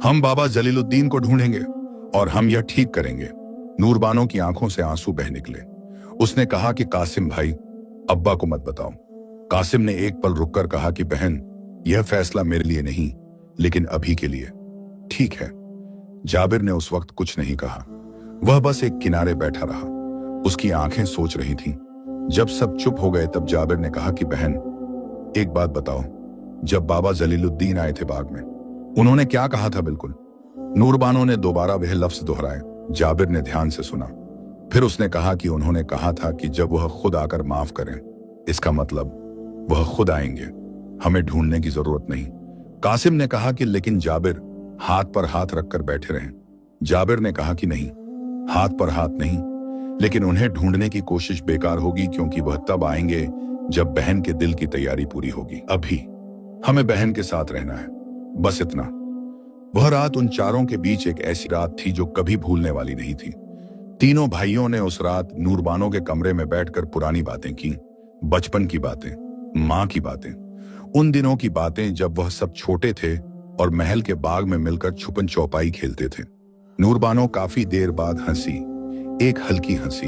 हम बाबा जलीलुद्दीन को ढूंढेंगे और हम यह ठीक करेंगे। नूरबानो की आंखों से आंसू बह निकले। उसने कहा कि कासिम भाई, अब्बा को मत बताओ। कासिम ने एक पल रुककर कहा कि बहन, यह फैसला मेरे लिए नहीं, लेकिन अभी के लिए ठीक है। जाबिर ने उस वक्त कुछ नहीं कहा। वह बस एक किनारे बैठा रहा। उसकी आंखें सोच रही थीं। जब सब चुप हो गए तब जाबिर ने कहा कि बहन, एक बात बताओ, जब बाबा जलीलुद्दीन आए थे बाग में, उन्होंने क्या कहा था? बिल्कुल। नूरबानो ने दोबारा वह लफ्ज दोहराए। जाबिर ने ध्यान से सुना। फिर उसने कहा कि उन्होंने कहा था कि जब वह खुद आकर माफ करें। इसका मतलब वह खुद आएंगे, हमें ढूंढने की जरूरत नहीं। कासिम ने कहा कि लेकिन जाबिर, हाथ पर हाथ रखकर बैठे रहें। जाबिर ने कहा कि नहीं, हाथ पर हाथ नहीं, लेकिन उन्हें ढूंढने की कोशिश बेकार होगी, क्योंकि वह तब आएंगे जब बहन के दिल की तैयारी पूरी होगी। अभी हमें बहन के साथ रहना है, बस इतना। वह रात उन चारों के बीच एक ऐसी रात थी जो कभी भूलने वाली नहीं थी। तीनों भाइयों ने उस रात नूरबानो के कमरे में बैठकर पुरानी बातें की। बचपन की बातें, माँ की बातें, उन दिनों की बातें जब वह सब छोटे थे और महल के बाग में मिलकर छुपन चौपाई खेलते थे। नूरबानो काफी देर बाद हंसी, एक हल्की हंसी,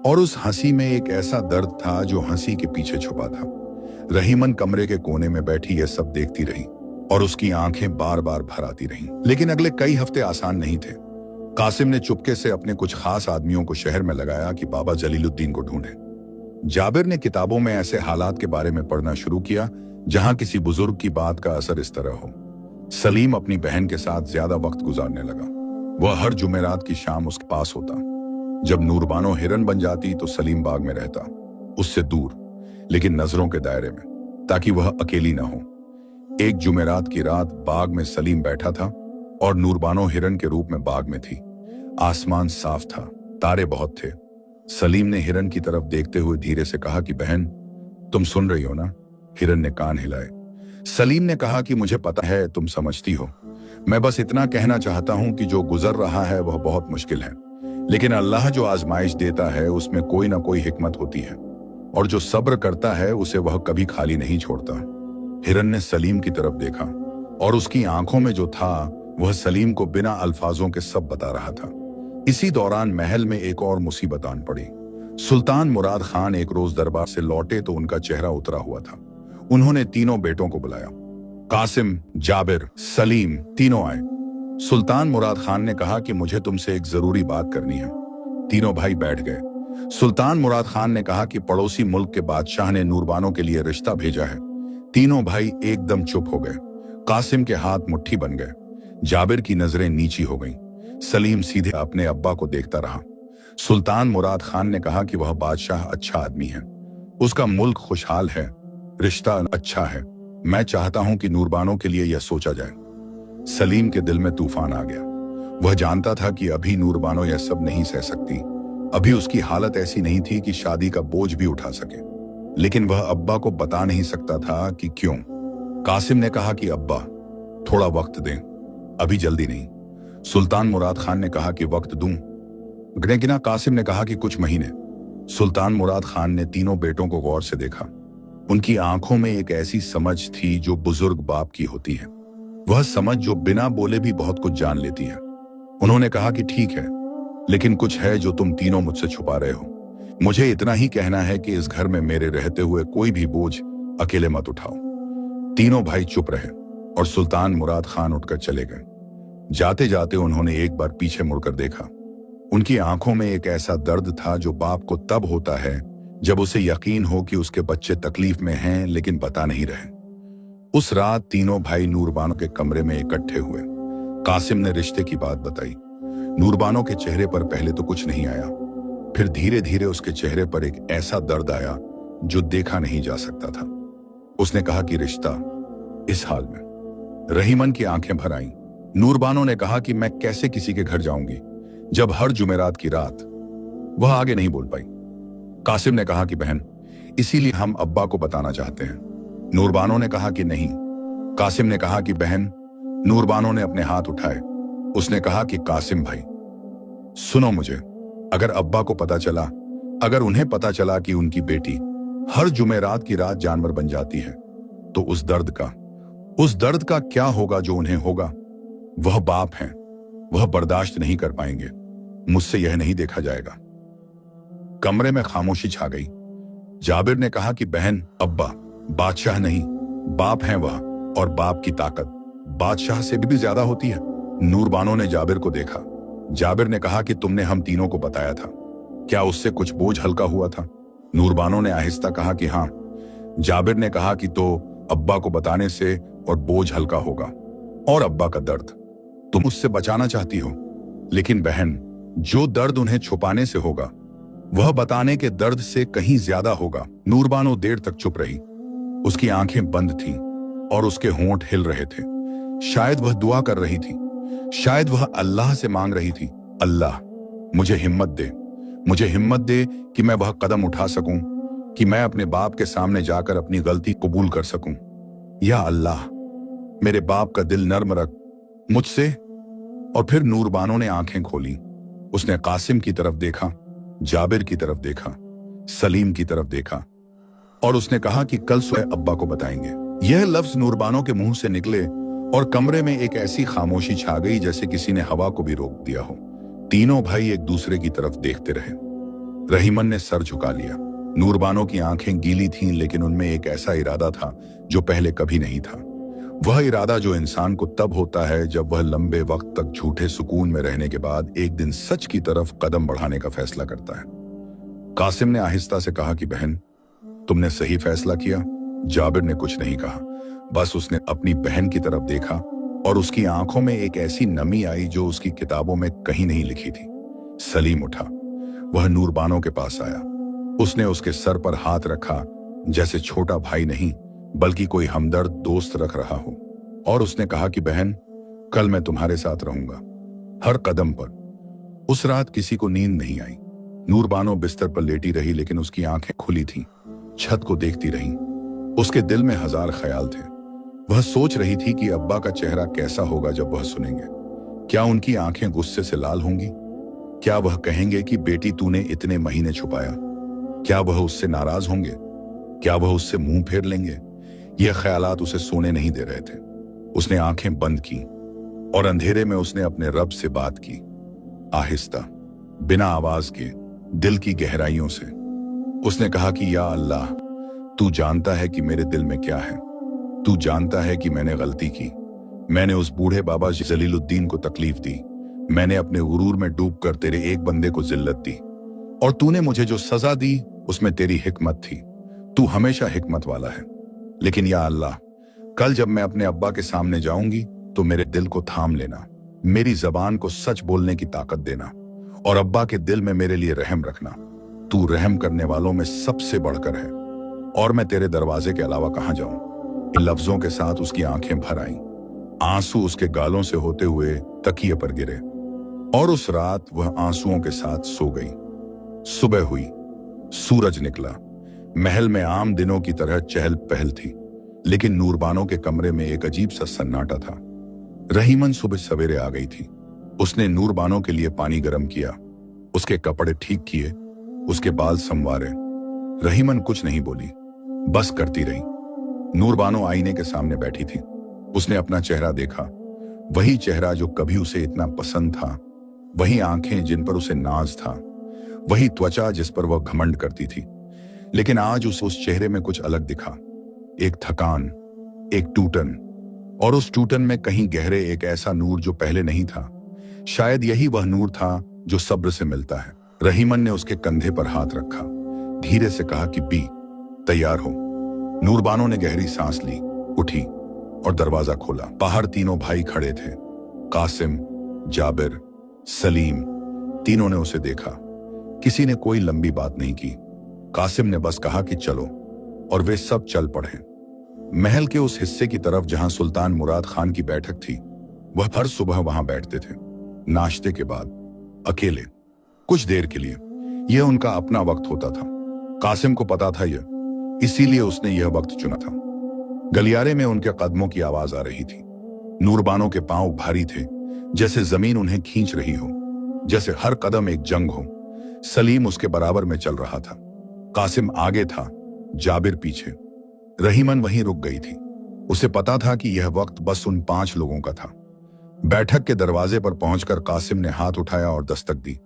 और उस हंसी में एक ऐसा दर्द था जो हंसी के पीछे छुपा था। रहीमन कमरे के कोने में बैठी यह सब देखती रही और उसकी आंखें बार बार भर आती रहीं। लेकिन अगले कई हफ्ते आसान नहीं थे। कासिम ने चुपके से अपने कुछ खास आदमियों को शहर में लगाया कि बाबा जलीलुद्दीन को ढूंढे। जाबिर ने किताबों में ऐसे हालात के बारे में पढ़ना शुरू किया जहां किसी बुजुर्ग की बात का असर इस तरह हो। सलीम अपनी बहन के साथ ज्यादा वक्त गुजारने लगा। वह हर जुमेरात की शाम उसके पास होता। जब नूरबानो हिरन बन जाती तो सलीम बाग में रहता, उससे दूर, लेकिन नजरों के दायरे में, ताकि वह अकेली ना हो। एक जुमेरात की रात बाग में सलीम बैठा था और नूरबानो हिरन के रूप में बाग में थी। आसमान साफ था, तारे बहुत थे। सलीम ने हिरन की तरफ देखते हुए धीरे से कहा कि बहन, तुम सुन रही हो ना? हिरन ने कान हिलाए। सलीम ने कहा कि मुझे पता है तुम समझती हो, मैं बस इतना कहना चाहता हूं कि जो गुजर रहा है वह बहुत मुश्किल है, लेकिन अल्लाह जो आजमाइश देता है उसमें कोई ना कोई हिकमत होती है, और जो सब्र करता है उसे वह कभी खाली नहीं छोड़ता। हिरन ने सलीम की तरफ देखा और उसकी आंखों में जो था वह सलीम को बिना अल्फाजों के सब बता रहा था। इसी दौरान महल में एक और मुसीबत आन पड़ी। सुल्तान मुराद खान एक रोज दरबार से लौटे तो उनका चेहरा उतरा हुआ था। उन्होंने तीनों बेटों को बुलाया। कासिम, जाबिर, सलीम तीनों आए। सुल्तान मुराद खान ने कहा कि मुझे तुमसे एक जरूरी बात करनी है। तीनों भाई बैठ गए। सुल्तान मुराद खान ने कहा कि पड़ोसी मुल्क के बादशाह ने नूरबानों के लिए रिश्ता भेजा है। तीनों भाई एकदम चुप हो गए। कासिम के हाथ मुट्ठी बन गए, जाबिर की नजरें नीची हो गईं। सलीम सीधे अपने अब्बा को देखता रहा। सुल्तान मुराद खान ने कहा कि वह बादशाह अच्छा आदमी है, उसका मुल्क खुशहाल है, रिश्ता अच्छा है। मैं चाहता हूं कि नूरबानों के लिए यह सोचा जाए। सलीम के दिल में तूफान आ गया। वह जानता था कि अभी नूरबानो यह सब नहीं सह सकती। अभी उसकी हालत ऐसी नहीं थी कि शादी का बोझ भी उठा सके, लेकिन वह अब्बा को बता नहीं सकता था कि क्यों। कासिम ने कहा कि अब्बा थोड़ा वक्त दें, अभी जल्दी नहीं। सुल्तान मुराद खान ने कहा कि वक्त दूं? लेकिन कासिम ने कहा कि कुछ महीने। सुल्तान मुराद खान ने तीनों बेटों को गौर से देखा। उनकी आंखों में एक ऐसी समझ थी जो बुजुर्ग बाप की होती है, वह समझ जो बिना बोले भी बहुत कुछ जान लेती है। उन्होंने कहा कि ठीक है, लेकिन कुछ है जो तुम तीनों मुझसे छुपा रहे हो। मुझे इतना ही कहना है कि इस घर में मेरे रहते हुए कोई भी बोझ अकेले मत उठाओ। तीनों भाई चुप रहे और सुल्तान मुराद खान उठकर चले गए। जाते जाते उन्होंने एक बार पीछे मुड़कर देखा। उनकी आंखों में एक ऐसा दर्द था जो बाप को तब होता है जब उसे यकीन हो कि उसके बच्चे तकलीफ में हैं लेकिन बता नहीं रहे। उस रात तीनों भाई नूरबानो के कमरे में इकट्ठे हुए। कासिम ने रिश्ते की बात बताई। नूरबानो के चेहरे पर पहले तो कुछ नहीं आया, फिर धीरे धीरे उसके चेहरे पर एक ऐसा दर्द आया जो देखा नहीं जा सकता था। उसने कहा कि रिश्ता इस हाल में। रहीमन की आंखें भर आईं। नूरबानो ने कहा कि मैं कैसे किसी के घर जाऊंगी जब हर जुमेरात की रात। वह आगे नहीं बोल पाई। कासिम ने कहा कि बहन, इसीलिए हम अब्बा को बताना चाहते हैं। नूरबानो ने कहा कि नहीं। कासिम ने कहा कि बहन। नूरबानो ने अपने हाथ उठाए। उसने कहा कि कासिम भाई सुनो मुझे, अगर अब्बा को पता चला, अगर उन्हें पता चला कि उनकी बेटी हर जुमेरात की रात जानवर बन जाती है, तो उस दर्द का क्या होगा जो उन्हें होगा। वह बाप हैं, वह बर्दाश्त नहीं कर पाएंगे। मुझसे यह नहीं देखा जाएगा। कमरे में खामोशी छा गई। जाबिर ने कहा कि बहन, अब्बा बादशाह नहीं, बाप हैं वह, और बाप की ताकत बादशाह से भी ज्यादा होती है। नूरबानो ने जाबिर को देखा। जाबिर ने कहा कि तुमने हम तीनों को बताया था, क्या उससे कुछ बोझ हल्का हुआ था? नूरबानो ने आहिस्ता कहा कि हाँ। जाबिर ने कहा कि तो अब्बा को बताने से और बोझ हल्का होगा, और अब्बा का दर्द तुम उससे बचाना चाहती हो, लेकिन बहन, जो दर्द उन्हें छुपाने से होगा वह बताने के दर्द से कहीं ज्यादा होगा। नूरबानो देर तक चुप रही। उसकी आंखें बंद थीं और उसके होंठ हिल रहे थे। शायद वह दुआ कर रही थी, शायद वह अल्लाह से मांग रही थी, अल्लाह मुझे हिम्मत दे, मुझे हिम्मत दे कि मैं वह कदम उठा सकूं, कि मैं अपने बाप के सामने जाकर अपनी गलती कबूल कर सकूं। या अल्लाह, मेरे बाप का दिल नर्म रख मुझसे। और फिर नूरबानो ने आंखें खोली। उसने कासिम की तरफ देखा, जाबिर की तरफ देखा, सलीम की तरफ देखा, और उसने कहा कि कल सुबह अब्बा को बताएंगे। यह लफ्ज नूरबानो के मुंह से निकले और कमरे में एक ऐसी खामोशी छा गई जैसे किसी ने हवा को भी रोक दिया हो। तीनों भाई एक दूसरे की तरफ देखते रहे। रहीमन ने सर झुका लिया। नूरबानो की आंखें गीली थीं, लेकिन उनमें एक ऐसा इरादा था जो पहले कभी नहीं था। वह इरादा जो इंसान को तब होता है जब वह लंबे वक्त तक झूठे सुकून में रहने के बाद एक दिन सच की तरफ कदम बढ़ाने का फैसला करता है। कासिम ने आहिस्ता से कहा कि बहन, तुमने सही फैसला किया। जाबिर ने कुछ नहीं कहा, बस उसने अपनी बहन की तरफ देखा और उसकी आंखों में एक ऐसी नमी आई जो उसकी किताबों में कहीं नहीं लिखी थी। सलीम उठा। वह नूरबानो के पास आया। उसने उसके सर पर हाथ रखा, जैसे छोटा भाई नहीं बल्कि कोई हमदर्द दोस्त रख रहा हो, और उसने कहा कि बहन, कल मैं तुम्हारे साथ रहूंगा हर कदम पर। उस रात किसी को नींद नहीं आई। नूरबानो बिस्तर पर लेटी रही, लेकिन उसकी आंखें खुली थीं, छत को देखती रहीं। उसके दिल में हजार ख्याल थे। वह सोच रही थी कि अब्बा का चेहरा कैसा होगा जब वह सुनेंगे। क्या उनकी आंखें गुस्से से लाल होंगी? क्या वह कहेंगे कि बेटी तूने इतने महीने छुपाया? क्या वह उससे नाराज होंगे? क्या वह उससे मुंह फेर लेंगे? यह ख्यालात उसे सोने नहीं दे रहे थे। उसने आंखें बंद की और अंधेरे में उसने अपने रब से बात की, आहिस्ता, बिना आवाज के, दिल की गहराइयों से। उसने कहा कि या अल्लाह, तू जानता है कि मेरे दिल में क्या है। तू जानता है कि मैंने गलती की। मैंने उस बूढ़े बाबा जलीलुद्दीन को तकलीफ दी। मैंने अपने गुरूर में डूबकर तेरे एक बंदे को जिल्लत दी, और तूने मुझे जो सजा दी उसमें तेरी हिकमत थी। तू हमेशा हिकमत वाला है। लेकिन या अल्लाह, कल जब मैं अपने अब्बा के सामने जाऊंगी तो मेरे दिल को थाम लेना, मेरी जबान को सच बोलने की ताकत देना, और अब्बा के दिल में मेरे लिए रहम रखना। तू रहम करने वालों में सबसे बढ़कर है, और मैं तेरे दरवाजे के अलावा कहां जाऊं। इन लफ्जों के साथ उसकी आंखें भर आईं। आंसू उसके गालों से होते हुए तकिए पर गिरे, और उस रात वह आंसुओं के साथ सो गई। सुबह हुई, सूरज निकला। महल में आम दिनों की तरह चहल पहल थी, लेकिन नूरबानो के कमरे में एक अजीब सा सन्नाटा था। रहीमन सुबह सवेरे आ गई थी। उसने नूरबानो के लिए पानी गर्म किया, उसके कपड़े ठीक किए, उसके बाल संवारे। रहीमन कुछ नहीं बोली, बस करती रही। नूरबानो आईने के सामने बैठी थी। उसने अपना चेहरा देखा, वही चेहरा जो कभी उसे इतना पसंद था, वही आंखें जिन पर उसे नाज था, वही त्वचा जिस पर वह घमंड करती थी। लेकिन आज उस चेहरे में कुछ अलग दिखा। एक थकान, एक टूटन, और उस टूटन में कहीं गहरे एक ऐसा नूर जो पहले नहीं था। शायद यही वह नूर था जो सब्र से मिलता है। रहीमन ने उसके कंधे पर हाथ रखा, धीरे से कहा कि बी, तैयार हो। नूरबानो ने गहरी सांस ली, उठी और दरवाजा खोला। बाहर तीनों भाई खड़े थे, कासिम, जाबिर, सलीम। तीनों ने उसे देखा। किसी ने कोई लंबी बात नहीं की। कासिम ने बस कहा कि चलो, और वे सब चल पड़े। महल के उस हिस्से की तरफ जहां सुल्तान मुराद खान की बैठक थी। वह हर सुबह वहां बैठते थे, नाश्ते के बाद, अकेले, कुछ देर के लिए। यह उनका अपना वक्त होता था। कासिम को पता था यह, इसीलिए उसने यह वक्त चुना था। गलियारे में उनके कदमों की आवाज आ रही थी। नूरबानो के पांव भारी थे, जैसे जमीन उन्हें खींच रही हो, जैसे हर कदम एक जंग हो। सलीम उसके बराबर में चल रहा था। कासिम आगे था, जाबिर पीछे। रहीमन वहीं रुक गई थी। उसे पता था कि यह वक्त बस उन 5 लोगों का था। बैठक के दरवाजे पर पहुंचकर कासिम ने हाथ उठाया और दस्तक दी।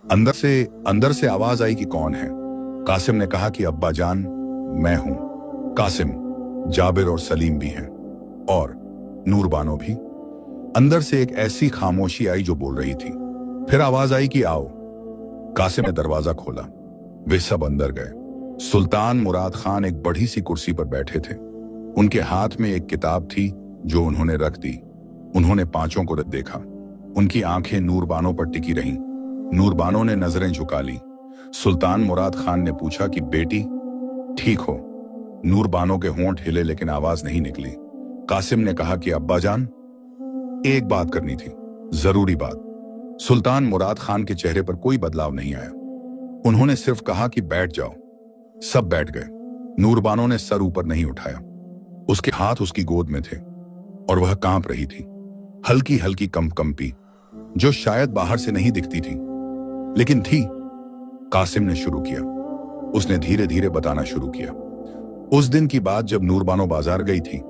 अंदर से आवाज आई कि कौन है। कासिम ने कहा कि अब्बा जान, मैं हूं। कासिम, जाबिर और सलीम भी हैं, और नूरबानो भी। अंदर से एक ऐसी खामोशी आई जो बोल रही थी। फिर आवाज आई कि आओ। कासिम ने दरवाजा खोला। वे सब अंदर गए। सुल्तान मुराद खान एक बड़ी सी कुर्सी पर बैठे थे। उनके हाथ में एक किताब थी जो उन्होंने रख दी। उन्होंने 5 को देखा। उनकी आंखें नूरबानो पर टिकी रहीं। नूरबानो ने नजरें झुका ली। सुल्तान मुराद खान ने पूछा कि बेटी ठीक हो? नूरबानो के होंठ हिले लेकिन आवाज नहीं निकली। कासिम ने कहा कि अब्बा जान, एक बात करनी थी, जरूरी बात। सुल्तान मुराद खान के चेहरे पर कोई बदलाव नहीं आया। उन्होंने सिर्फ कहा कि बैठ जाओ। सब बैठ गए। नूरबानो ने सर ऊपर नहीं उठाया। उसके हाथ उसकी गोद में थे और वह कांप रही थी, हल्की हल्की कंपी, जो शायद बाहर से नहीं दिखती थी, लेकिन थी। कासिम ने शुरू किया। उसने धीरे धीरे बताना शुरू किया। उस दिन की बात जब नूरबानो बाजार गई थी,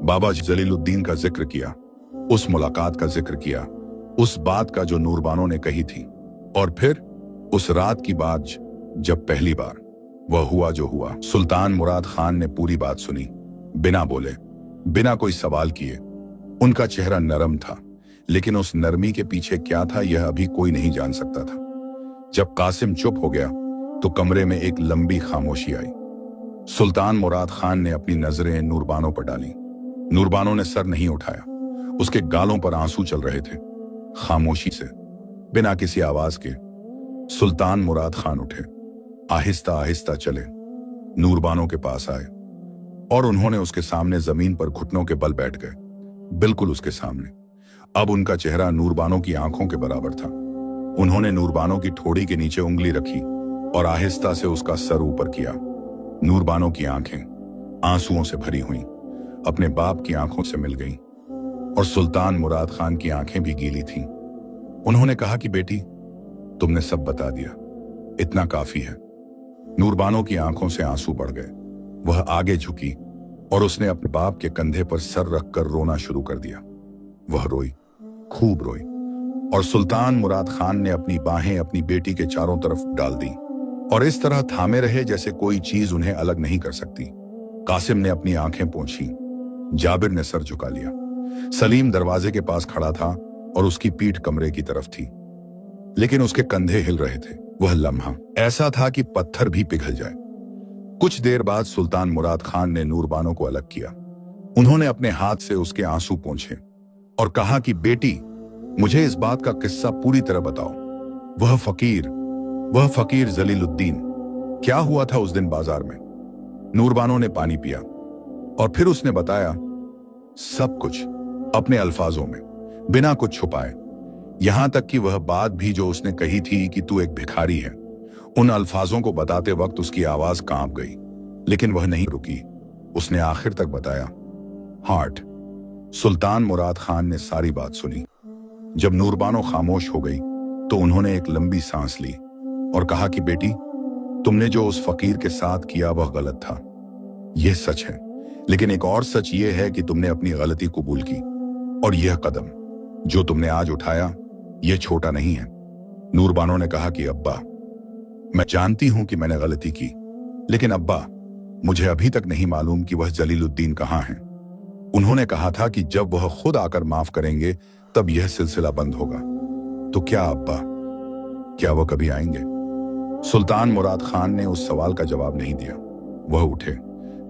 बाबा जलीलुद्दीन का जिक्र किया, उस मुलाकात का जिक्र किया, उस बात का जो नूरबानो ने कही थी, और फिर उस रात की बात जब पहली बार वह हुआ जो हुआ। सुल्तान मुराद खान ने पूरी बात सुनी, बिना बोले, बिना कोई सवाल किए। उनका चेहरा नरम था, लेकिन उस नरमी के पीछे क्या था यह अभी कोई नहीं जान सकता था। जब कासिम चुप हो गया तो कमरे में एक लंबी खामोशी आई। सुल्तान मुराद खान ने अपनी नजरें नूरबानो पर डाली। नूरबानो ने सर नहीं उठाया। उसके गालों पर आंसू चल रहे थे। खामोशी से, बिना किसी आवाज के, सुल्तान मुराद खान उठे, आहिस्ता आहिस्ता चले, नूरबानो के पास आए, और उन्होंने उसके सामने जमीन पर घुटनों के बल बैठ गए, बिल्कुल उसके सामने। अब उनका चेहरा नूरबानो की आंखों के बराबर था। उन्होंने नूरबानो की ठोड़ी के नीचे उंगली रखी और आहिस्ता से उसका सर ऊपर किया। नूरबानो की आंखें आंसुओं से भरी हुई। अपने बाप की आंखों से मिल गईं और सुल्तान मुराद खान की आंखें भी गीली थीं। उन्होंने कहा कि बेटी, तुमने सब बता दिया, इतना काफी है। नूरबानो की आंखों से आंसू बढ़ गए। वह आगे झुकी और उसने अपने बाप के कंधे पर सर रखकर रोना शुरू कर दिया। वह रोई, खूब रोई, और सुल्तान मुराद खान ने अपनी बाहें अपनी बेटी के चारों तरफ डाल दी और इस तरह थामे रहे जैसे कोई चीज उन्हें अलग नहीं कर सकती। कासिम ने अपनी आंखें पोंछी। जाबिर ने सर झुका लिया। सलीम दरवाजे के पास खड़ा था और उसकी पीठ कमरे की तरफ थी, लेकिन उसके कंधे हिल रहे थे। वह लम्हा ऐसा था कि पत्थर भी पिघल जाए। कुछ देर बाद सुल्तान मुराद खान ने नूरबानो को अलग किया। उन्होंने अपने हाथ से उसके आंसू पोंछे और कहा कि बेटी, मुझे इस बात का किस्सा पूरी तरह बताओ। वह फकीर जलीलुद्दीन, क्या हुआ था उस दिन बाजार में? नूरबानो ने पानी पिया और फिर उसने बताया सब कुछ अपने अल्फाजों में, बिना कुछ छुपाए, यहां तक कि वह बात भी जो उसने कही थी कि तू एक भिखारी है। उन अल्फाजों को बताते वक्त उसकी आवाज कांप गई, लेकिन वह नहीं रुकी। उसने आखिर तक बताया, हार्ट। सुल्तान मुराद खान ने सारी बात सुनी। जब नूरबानो खामोश हो गई तो उन्होंने एक लंबी सांस ली और कहा कि बेटी, तुमने जो उस फकीर के साथ किया वह गलत था, यह सच है, लेकिन एक और सच यह है कि तुमने अपनी गलती कबूल की और यह कदम जो तुमने आज उठाया यह छोटा नहीं है। नूरबानो ने कहा कि अब्बा, मैं जानती हूं कि मैंने गलती की, लेकिन अब्बा, मुझे अभी तक नहीं मालूम कि वह जलीलुद्दीन कहां है। उन्होंने कहा था कि जब वह खुद आकर माफ करेंगे तब यह सिलसिला बंद होगा। तो क्या अब्बा, क्या वह कभी आएंगे? सुल्तान मुराद खान ने उस सवाल का जवाब नहीं दिया। वह उठे,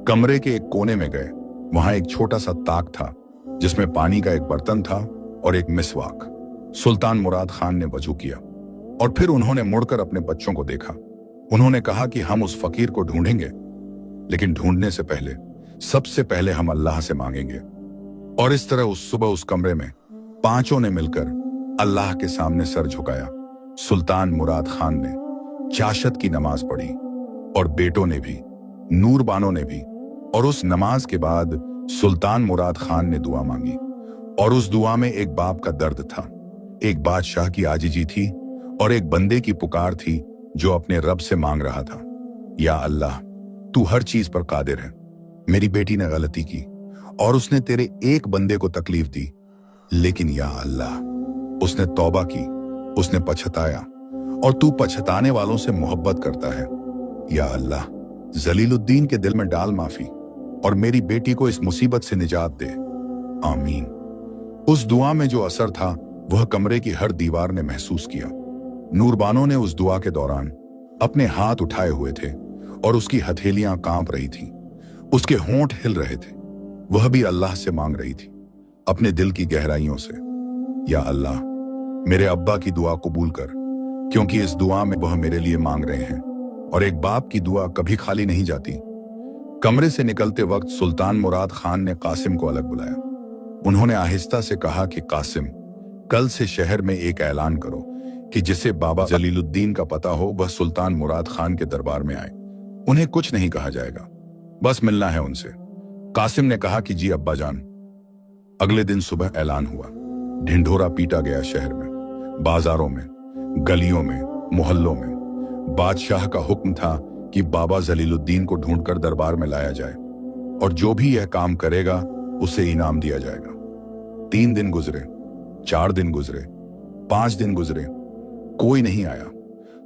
कमरे के एक कोने में गए। वहां एक छोटा सा ताक था जिसमें पानी का एक बर्तन था और एक मिसवाक। सुल्तान मुराद खान ने वजू किया और फिर उन्होंने मुड़कर अपने बच्चों को देखा। उन्होंने कहा कि हम उस फकीर को ढूंढेंगे, लेकिन ढूंढने से पहले सबसे पहले हम अल्लाह से मांगेंगे। और इस तरह उस सुबह उस कमरे में पांचों ने मिलकर अल्लाह के सामने सर झुकाया। सुल्तान मुराद खान ने चाशत की नमाज पढ़ी और बेटों ने भी, नूरबानो ने भी। और उस नमाज के बाद सुल्तान मुराद खान ने दुआ मांगी और उस दुआ में एक बाप का दर्द था, एक बादशाह की आजिजी थी और एक बंदे की पुकार थी जो अपने रब से मांग रहा था, या अल्लाह, तू हर चीज पर कादिर है। मेरी बेटी ने गलती की और उसने तेरे एक बंदे को तकलीफ दी, लेकिन या अल्लाह, उसने तौबा की, उसने पछताया और तू पछताने वालों से मोहब्बत करता है। या अल्लाह, जलीलुद्दीन के दिल में डाल माफी और मेरी बेटी को इस मुसीबत से निजात दे। आमीन। उस दुआ में जो असर था वह कमरे की हर दीवार ने महसूस किया। नूरबानो ने उस दुआ के दौरान अपने हाथ उठाए हुए थे और उसकी हथेलियां कांप रही थीं, उसके होंठ हिल रहे थे। वह भी अल्लाह से मांग रही थी, अपने दिल की गहराइयों से, या अल्लाह, मेरे अब्बा की दुआ कबूल कर, क्योंकि इस दुआ में वह मेरे लिए मांग रहे हैं और एक बाप की दुआ कभी खाली नहीं जाती। कमरे से निकलते वक्त सुल्तान मुराद खान ने कासिम को अलग बुलाया। उन्होंने आहिस्ता से कहा कि कासिम, कल से शहर में एक ऐलान करो कि जिसे बाबा जलीलुद्दीन का पता हो वह सुल्तान मुराद खान के दरबार में आए। उन्हें कुछ नहीं कहा जाएगा, बस मिलना है उनसे। कासिम ने कहा कि जी अब्बा जान। अगले दिन सुबह ऐलान हुआ। ढिंढोरा पीटा गया शहर में, बाजारों में, गलियों में, मोहल्लों में। बादशाह का हुक्म था कि बाबा जलीलुद्दीन को ढूंढकर दरबार में लाया जाए और जो भी यह काम करेगा उसे इनाम दिया जाएगा। 3 दिन गुजरे, 4 दिन गुजरे, 5 दिन गुजरे, कोई नहीं आया।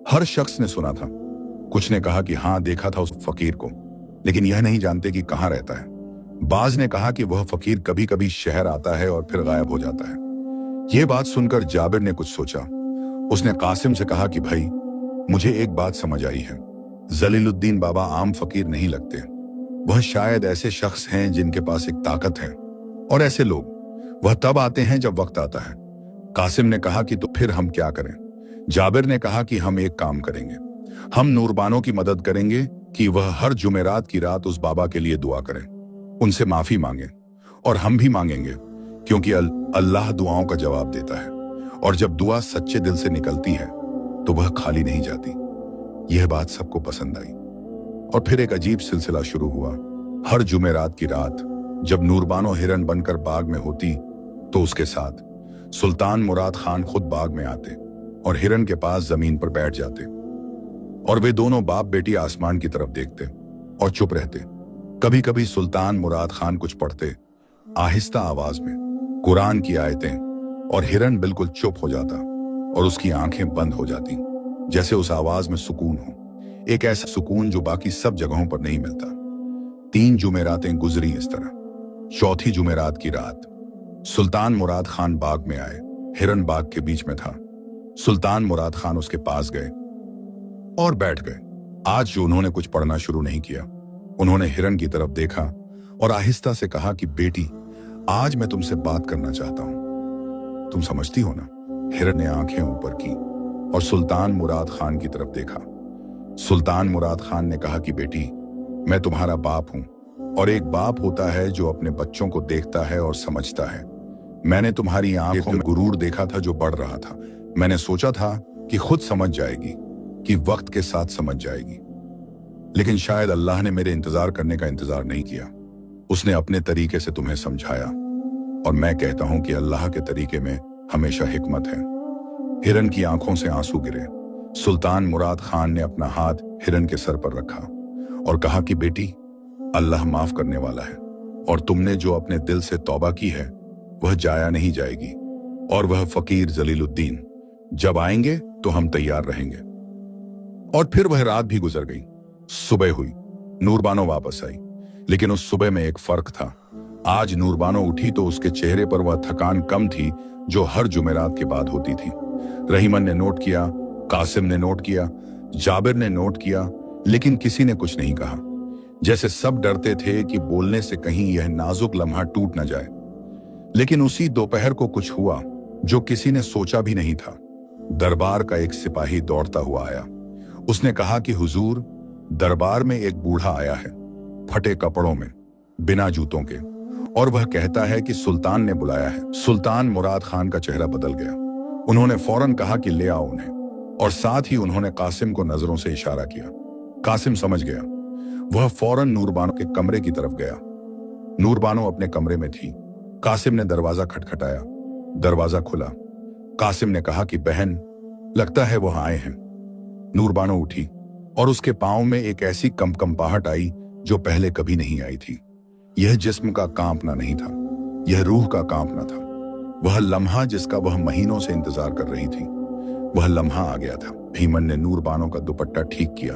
हर शख्स ने सुना था, कुछ ने कहा कि हां देखा था उस फकीर को, लेकिन यह नहीं जानते कि कहां रहता है। बाज ने कहा कि वह फकीर कभी कभी शहर आता है और फिर गायब हो जाता है। यह बात सुनकर जाबिर ने कुछ सोचा। उसने कासिम से कहा कि भाई, मुझे एक बात समझ आई है, जलीलुद्दीन बाबा आम फकीर नहीं लगते। वह शायद ऐसे शख्स हैं जिनके पास एक ताकत है, और ऐसे लोग वह तब आते हैं जब वक्त आता है। कासिम ने कहा कि तो फिर हम क्या करें? जाबिर ने कहा कि हम एक काम करेंगे, हम नूरबानो की मदद करेंगे कि वह हर जुमेरात की रात उस बाबा के लिए दुआ करें, उनसे माफी मांगे, और हम भी मांगेंगे, क्योंकि अल्लाह दुआओं का जवाब देता है, और जब दुआ सच्चे दिल से निकलती है तो वह खाली नहीं जाती। यह बात सबको पसंद आई और फिर एक अजीब सिलसिला शुरू हुआ। हर जुमेरात की रात जब नूरबानो हिरन बनकर बाग में होती तो उसके साथ सुल्तान मुराद खान खुद बाग में आते और हिरन के पास जमीन पर बैठ जाते और वे दोनों बाप बेटी आसमान की तरफ देखते और चुप रहते। कभी कभी सुल्तान मुराद खान कुछ पढ़ते आहिस्ता आवाज में कुरान की आयतें, और हिरन बिल्कुल चुप हो जाता और उसकी आंखें बंद हो जाती, जैसे उस आवाज में सुकून हो, एक ऐसा सुकून जो बाकी सब जगहों पर नहीं मिलता। 3 जुमेरातें गुजरी इस तरह। चौथी जुमेरात की रात सुल्तान मुराद खान बाग में आए। हिरन बाग के बीच में था। सुल्तान मुराद खान उसके पास गए और बैठ गए। आज जो उन्होंने कुछ पढ़ना शुरू नहीं किया। उन्होंने हिरन की तरफ देखा और आहिस्ता से कहा कि बेटी, आज मैं तुमसे बात करना चाहता हूं, तुम समझती हो ना? हिरन ने आंखें ऊपर की और सुल्तान मुराद खान की तरफ देखा। सुल्तान मुराद खान ने कहा कि बेटी, मैं तुम्हारा बाप हूं और एक बाप होता है जो अपने बच्चों को देखता है और समझता है। मैंने तुम्हारी आंखों में गुरूर देखा था जो बढ़ रहा था। मैंने सोचा था कि खुद समझ जाएगी, कि वक्त के साथ समझ जाएगी, लेकिन शायद अल्लाह ने मेरे इंतजार करने का इंतजार नहीं किया। उसने अपने तरीके से तुम्हें समझाया और मैं कहता हूं कि अल्लाह के तरीके में हमेशा हिकमत है। हिरन की आंखों से आंसू गिरे। सुल्तान मुराद खान ने अपना हाथ हिरन के सर पर रखा और कहा कि बेटी, अल्लाह माफ करने वाला है और तुमने जो अपने दिल से तौबा की है वह जाया नहीं जाएगी, और वह फकीर जलीलुद्दीन जब आएंगे तो हम तैयार रहेंगे। और फिर वह रात भी गुजर गई। सुबह हुई, नूरबानो वापस आई, लेकिन उस सुबह में एक फर्क था। आज नूरबानो उठी तो उसके चेहरे पर वह थकान कम थी जो हर जुमेरात के बाद होती थी। रहीमन ने नोट किया, कासिम ने नोट किया, जाबिर ने नोट किया, लेकिन किसी ने कुछ नहीं कहा। जैसे सब डरते थे कि बोलने से कहीं यह नाजुक लम्हा टूट न जाए। लेकिन उसी दोपहर को कुछ हुआ जो किसी ने सोचा भी नहीं था। दरबार का एक सिपाही दौड़ता हुआ आया। उसने कहा कि हुजूर, दरबार में एक बूढ़ा आया है, फटे कपड़ों में, बिना जूतों के, और वह कहता है कि सुल्तान ने बुलाया है। सुल्तान मुराद खान का चेहरा बदल गया। उन्होंने फौरन कहा कि ले आओ उन्हें, और साथ ही उन्होंने कासिम को नजरों से इशारा किया। कासिम समझ गया। वह फौरन नूरबानो के कमरे की तरफ गया। नूरबानो अपने कमरे में थी। कासिम ने दरवाजा खटखटाया। दरवाजा खुला। कासिम ने कहा कि बहन, लगता है वह आए हैं। नूरबानो उठी और उसके पांव में एक ऐसी कंपकंपाहट आई जो पहले कभी नहीं आई थी। यह जिस्म का कांपना नहीं था, यह रूह का कांपना था। वह लम्हा जिसका वह महीनों से इंतजार कर रही थी, वह लम्हा आ गया था। रहीमन ने नूरबानो का दुपट्टा ठीक किया,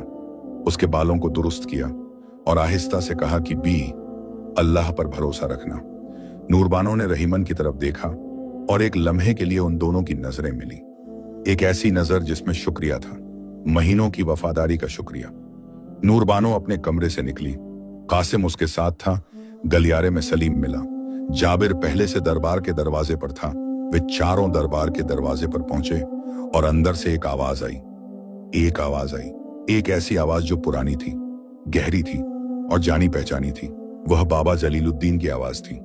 उसके बालों को दुरुस्त किया और आहिस्ता से कहा कि बी, अल्लाह पर भरोसा रखना। नूरबानो ने रहीमन की तरफ देखा और एक लम्हे के लिए उन दोनों की नजरें मिली। एक ऐसी नजर जिसमें शुक्रिया था, महीनों की वफादारी का शुक्रिया। नूरबानो अपने कमरे से निकली। कासिम उसके साथ था। गलियारे में सलीम मिला। जाबिर पहले से दरबार के दरवाजे पर था। वे चारों दरबार के दरवाजे पर पहुंचे और अंदर से एक आवाज आई। एक आवाज आई, एक ऐसी आवाज जो पुरानी थी, गहरी थी और जानी पहचानी थी। वह बाबा जलीलुद्दीन की आवाज थी।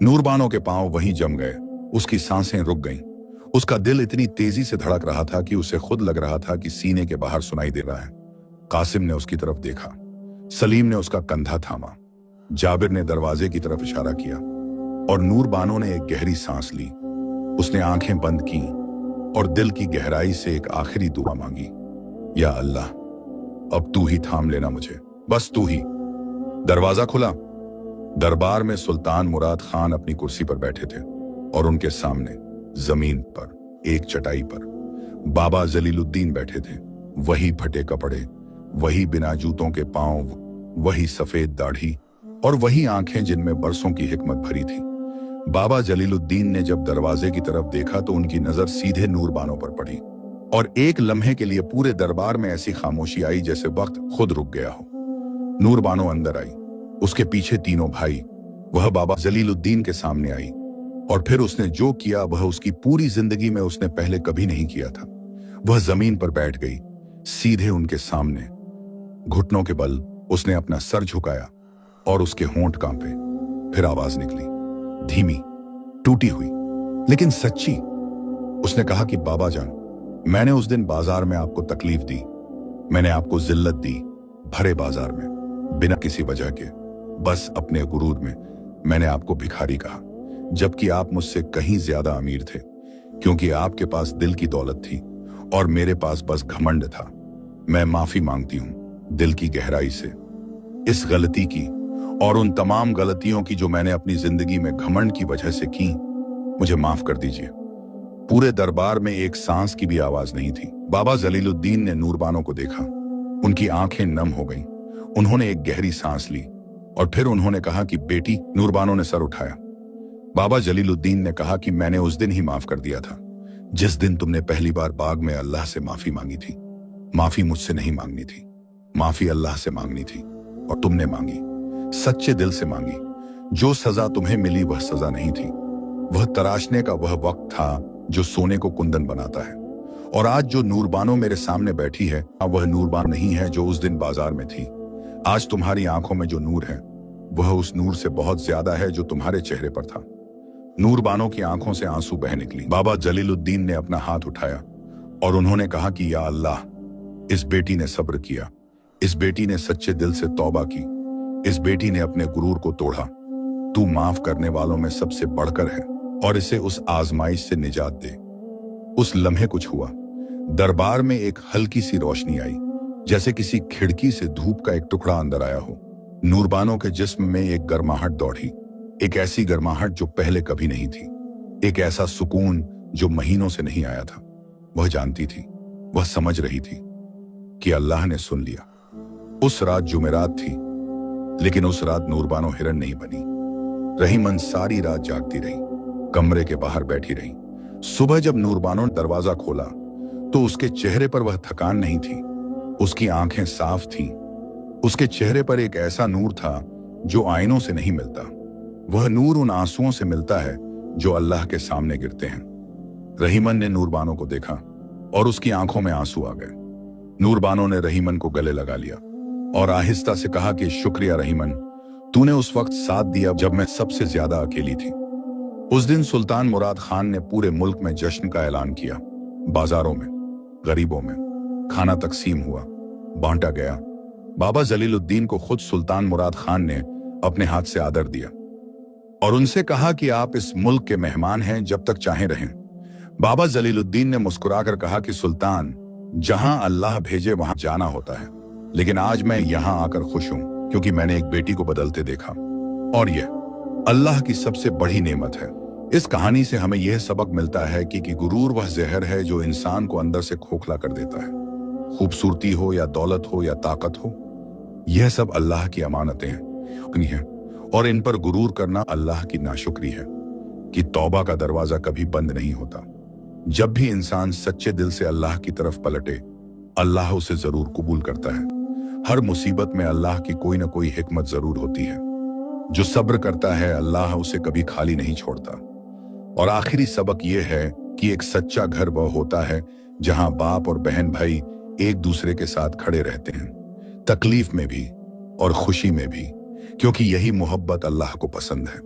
नूरबानो के पांव वहीं जम गए। उसकी सांसें रुक गईं। उसका दिल इतनी तेजी से धड़क रहा था कि उसे खुद लग रहा था कि सीने के बाहर सुनाई दे रहा है। कासिम ने उसकी तरफ देखा। सलीम ने उसका कंधा थामा। जाबिर ने दरवाजे की तरफ इशारा किया और नूरबानो ने एक गहरी सांस ली। उसने आंखें बंद की और दिल की गहराई से एक आखिरी दुआ मांगी, या अल्लाह, अब तू ही थाम लेना मुझे, बस तू ही। दरवाजा खुला। दरबार में सुल्तान मुराद खान अपनी कुर्सी पर बैठे थे और उनके सामने जमीन पर एक चटाई पर बाबा जलीलुद्दीन बैठे थे। वही फटे कपड़े, वही बिना जूतों के पांव, वही सफेद दाढ़ी और वही आंखें जिनमें बरसों की हिकमत भरी थी। बाबा जलीलुद्दीन ने जब दरवाजे की तरफ देखा तो उनकी नजर सीधे नूरबानो पर पड़ी और एक लम्हे के लिए पूरे दरबार में ऐसी खामोशी आई जैसे वक्त खुद रुक गया हो। नूरबानो अंदर आई। उसके पीछे तीनों भाई। वह बाबा जलीलुद्दीन के सामने आई और फिर उसने जो किया वह उसकी पूरी जिंदगी में उसने पहले कभी नहीं किया था। वह जमीन पर बैठ गई, सीधे उनके सामने। घुटनों के बल उसने अपना सर झुकाया और उसके होंठ कांपे। फिर आवाज निकली, धीमी, टूटी हुई, लेकिन सच्ची। उसने कहा कि बाबा जान, मैंने उस दिन बाजार में आपको तकलीफ दी। मैंने आपको जिल्लत दी, भरे बाजार में, बिना किसी वजह के, बस अपने गुरूर में। मैंने आपको भिखारी कहा, जबकि आप मुझसे कहीं ज्यादा अमीर थे, क्योंकि आपके पास दिल की दौलत थी और मेरे पास बस घमंड था। मैं माफी मांगती हूं दिल की गहराई से इस गलती की और उन तमाम गलतियों की जो मैंने अपनी जिंदगी में घमंड की वजह से की। मुझे माफ कर दीजिए। पूरे दरबार में एक सांस की भी आवाज नहीं थी। बाबा जलीलुद्दीन ने नूरबानो को देखा। उनकी आंखें नम हो गईं। उन्होंने एक गहरी सांस ली और फिर उन्होंने कहा कि बेटी। नूरबानो ने सर उठाया। बाबा जलीलुद्दीन ने कहा कि मैंने उस दिन ही माफ कर दिया था जिस दिन तुमने पहली बार बाग में अल्लाह से माफी मांगी थी। माफी मुझसे नहीं मांगनी थी, माफी अल्लाह से मांगनी थी और तुमने मांगी, सच्चे दिल से मांगी। जो सजा तुम्हें मिली वह सजा नहीं थी, वह तराशने का वह वक्त था जो सोने को कुंदन बनाता है। और आज जो नूरबानो मेरे सामने बैठी है, अब वह नूरबानो नहीं है जो उस दिन बाजार में थी। आज तुम्हारी आंखों में जो नूर है वह उस नूर से बहुत ज्यादा है जो तुम्हारे चेहरे पर था। नूरबानो की आंखों से आंसू बह निकली। बाबा जलीलुद्दीन ने अपना हाथ उठाया और उन्होंने कहा कि या अल्लाह, इस बेटी ने सब्र किया, इस बेटी ने सच्चे दिल से तौबा की, इस बेटी ने अपने गुरूर को तोड़ा। तू माफ करने वालों में सबसे बढ़कर है और इसे उस आजमाइश से निजात दे। उस लम्हे कुछ हुआ। दरबार में एक हल्की सी रोशनी आई, जैसे किसी खिड़की से धूप का एक टुकड़ा अंदर आया हो। नूरबानो के जिस्म में एक गर्माहट दौड़ी, एक ऐसी गर्माहट जो पहले कभी नहीं थी, एक ऐसा सुकून जो महीनों से नहीं आया था। वह जानती थी, वह समझ रही थी कि अल्लाह ने सुन लिया। उस रात जुमेरात थी, लेकिन उस रात नूरबानो हिरन नहीं बनी। रहीमन सारी रात जागती रही, कमरे के बाहर बैठी रही। सुबह जब नूरबानो ने दरवाजा खोला तो उसके चेहरे पर वह थकान नहीं थी, उसकी आंखें साफ थीं। उसके चेहरे पर एक ऐसा नूर था जो आईनों से नहीं मिलता। वह नूर उन आंसुओं से मिलता है जो अल्लाह के सामने गिरते हैं। रहीमन ने नूरबानो को देखा और उसकी आंखों में आंसू आ गए। नूरबानो ने रहीमन को गले लगा लिया और आहिस्ता से कहा कि शुक्रिया रहीमन, तूने उस वक्त साथ दिया जब मैं सबसे ज्यादा अकेली थी। उस दिन सुल्तान मुराद खान ने पूरे मुल्क में जश्न का ऐलान किया। बाजारों में, गरीबों में खाना तकसीम हुआ, बांटा गया। बाबा जलीलुद्दीन को खुद सुल्तान मुराद खान ने अपने हाथ से आदर दिया और उनसे कहा कि आप इस मुल्क के मेहमान हैं, जब तक चाहें रहें। बाबा जलीलुद्दीन ने मुस्कुराकर कहा कि सुल्तान, जहां अल्लाह भेजे वहां जाना होता है, लेकिन आज मैं यहां आकर खुश हूं क्योंकि मैंने एक बेटी को बदलते देखा और यह अल्लाह की सबसे बड़ी नेमत है। इस कहानी से हमें यह सबक मिलता है कि गुरूर वह जहर है जो इंसान को अंदर से खोखला कर देता है। खूबसूरती हो या दौलत हो या ताकत हो, यह सब अल्लाह की अमानतें हैं और इन पर गुरूर करना अल्लाह की नाशुक्री है कि तौबा का दरवाजा कभी बंद नहीं होता। जब भी इंसान सच्चे दिल से अल्लाह की तरफ पलटे, अल्लाह उसे जरूर कबूल करता है। हर मुसीबत में अल्लाह की कोई ना कोई हिकमत जरूर होती है। जो सब्र करता है, अल्लाह उसे कभी खाली नहीं छोड़ता। और आखिरी सबक यह है कि एक सच्चा घर वह होता है जहां बाप और बहन भाई एक दूसरे के साथ खड़े रहते हैं, तकलीफ में भी और खुशी में भी, क्योंकि यही मोहब्बत अल्लाह को पसंद है।